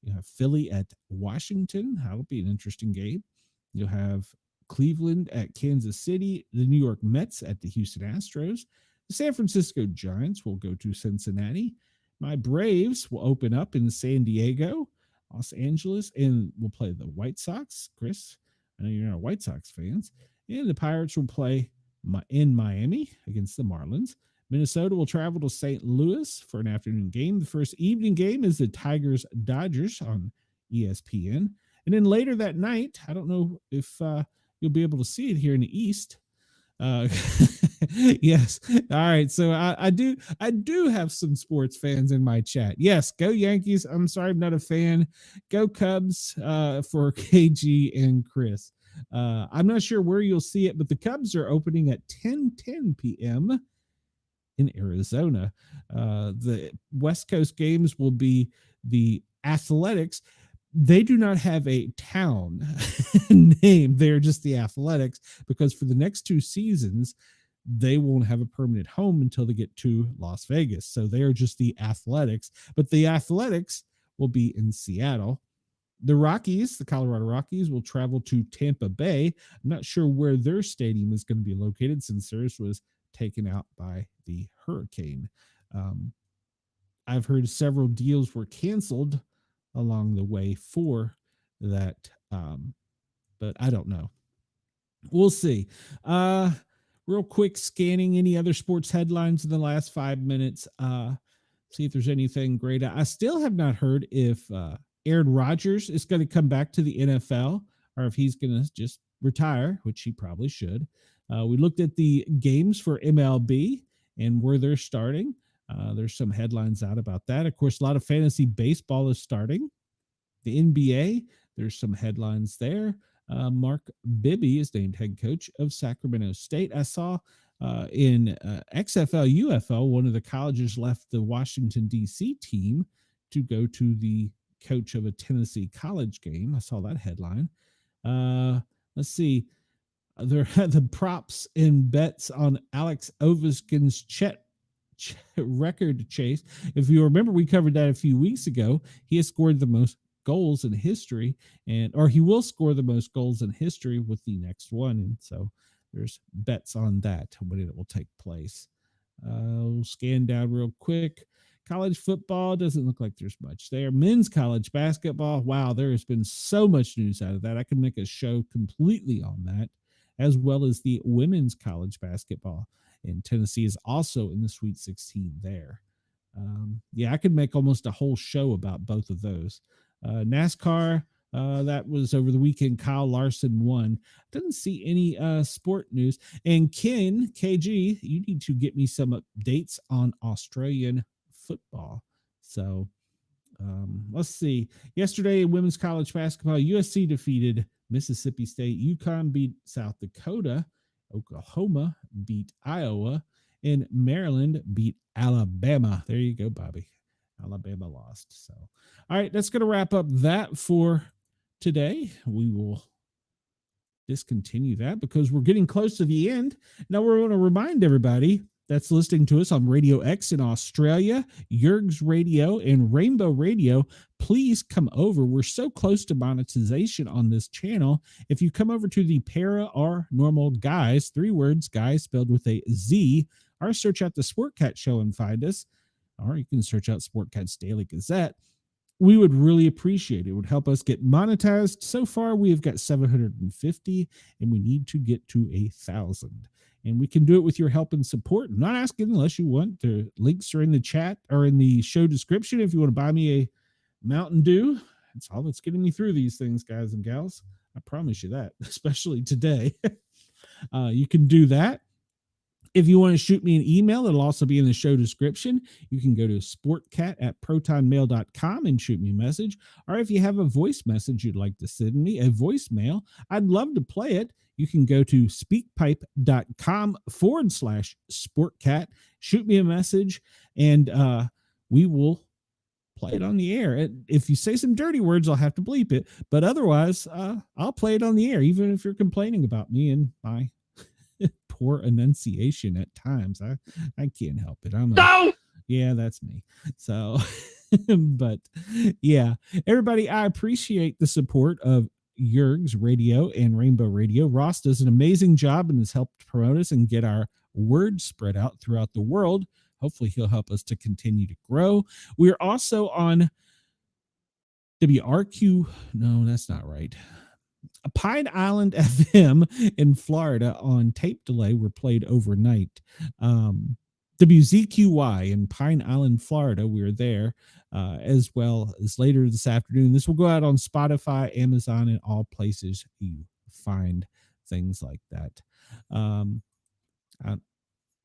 You have Philly at Washington. That'll be an interesting game. You'll have Cleveland at Kansas City, the New York Mets at the Houston Astros. The San Francisco Giants will go to Cincinnati. My Braves will open up in San Diego, Los Angeles, and will play the White Sox. Chris, I know you're not White Sox fans. And the Pirates will play in Miami against the Marlins. Minnesota will travel to St. Louis for an afternoon game. The first evening game is the Tigers-Dodgers on ESPN. And then later that night, I don't know if you'll be able to see it here in the East. Yes. All right. So I do have some sports fans in my chat. Yes. Go Yankees. I'm sorry, I'm not a fan. Go Cubs for KG and Chris. I'm not sure where you'll see it, but the Cubs are opening at 10:10 p.m. in Arizona. The West Coast games will be the Athletics. They do not have a town name. They're just the Athletics, because for the next 2 seasons, they won't have a permanent home until they get to Las Vegas. So they are just the Athletics, but the Athletics will be in Seattle. The Rockies, the Colorado Rockies, will travel to Tampa Bay. I'm not sure where their stadium is going to be located since theirs was taken out by the hurricane. I've heard several deals were canceled along the way for that, but I don't know. We'll see. Real quick, scanning any other sports headlines in the last 5 minutes. See if there's anything great. I still have not heard if Aaron Rodgers is going to come back to the NFL or if he's going to just retire, which he probably should. We looked at the games for MLB and where they're starting. There's some headlines out about that. Of course, a lot of fantasy baseball is starting. The NBA, there's some headlines there. Mark Bibby is named head coach of Sacramento State. I saw in XFL, UFL, one of the colleges left the Washington, D.C. team to go to the coach of a Tennessee college game. I saw that headline. Let's see. The props and bets on Alex Ovechkin's record chase. If you remember, we covered that a few weeks ago. He has scored the most goals in history, or he will score the most goals in history with the next one. And so there's bets on that, when it will take place. We'll scan down real quick. College football doesn't look like there's much there. Men's college basketball, wow, there has been so much news out of that. I could make a show completely on that, as well as the women's college basketball. And Tennessee is also in the Sweet 16 there. I could make almost a whole show about both of those. NASCAR, that was over the weekend. Kyle Larson won. Didn't see any sport news. And Ken, KG, you need to get me some updates on Australian football. So let's see. Yesterday, in women's college basketball, USC defeated Mississippi State. UConn beat South Dakota. Oklahoma beat Iowa. And Maryland beat Alabama. There you go, Bobby. Alabama lost. So, all right, that's going to wrap up that for today. We will discontinue that because we're getting close to the end. Now, we're going to remind everybody that's listening to us on Radio X in Australia, Yerg's Radio, and Rainbow Radio, please come over. We're so close to monetization on this channel. If you come over to the Para or Normal Guys, 3 words, guys spelled with a Z, or search out the Sportcat Show and find us, or you can search out Sportcat's Daily Gazette. We would really appreciate it. It would help us get monetized. So far, we have got 750, and we need to get to 1,000. And we can do it with your help and support. I'm not asking unless you want. The links are in the chat or in the show description. If you want to buy me a Mountain Dew, that's all that's getting me through these things, guys and gals. I promise you that, especially today. You can do that. If you want to shoot me an email, it'll also be in the show description. You can go to sportcat@protonmail.com and shoot me a message. Or if you have a voice message you'd like to send me, a voicemail, I'd love to play it. You can go to speakpipe.com/sportcat, shoot me a message, and we will play it on the air. If you say some dirty words, I'll have to bleep it. But otherwise, I'll play it on the air, even if you're complaining about me and my poor enunciation at times. I can't help it. Yeah, that's me. So, but yeah, everybody, I appreciate the support of Yerg's Radio and Rainbow Radio. Ross does an amazing job and has helped promote us and get our word spread out throughout the world. Hopefully he'll help us to continue to grow. We're also on WRQ. No, that's not right. Pine Island FM in Florida on tape delay were played overnight. WZQY in Pine Island, Florida, we were there, as well as later this afternoon. This will go out on Spotify, Amazon, and all places you find things like that. I'm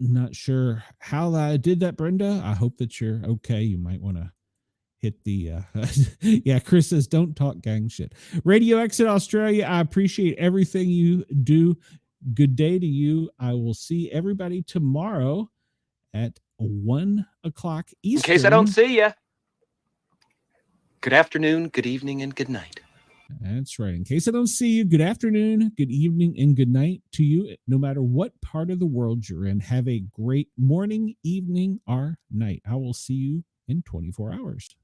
not sure how I did that, Brenda. I hope that you're okay. You might want to hit the yeah, Chris says don't talk gang shit. Radio Exit Australia, I appreciate everything you do. Good day to you. I will see everybody tomorrow at 1 o'clock Eastern. In case I don't see you, good afternoon, good evening, and good night. That's right. In case I don't see you, good afternoon, good evening, and good night to you. No matter what part of the world you're in, have a great morning, evening, or night. I will see you in 24 hours.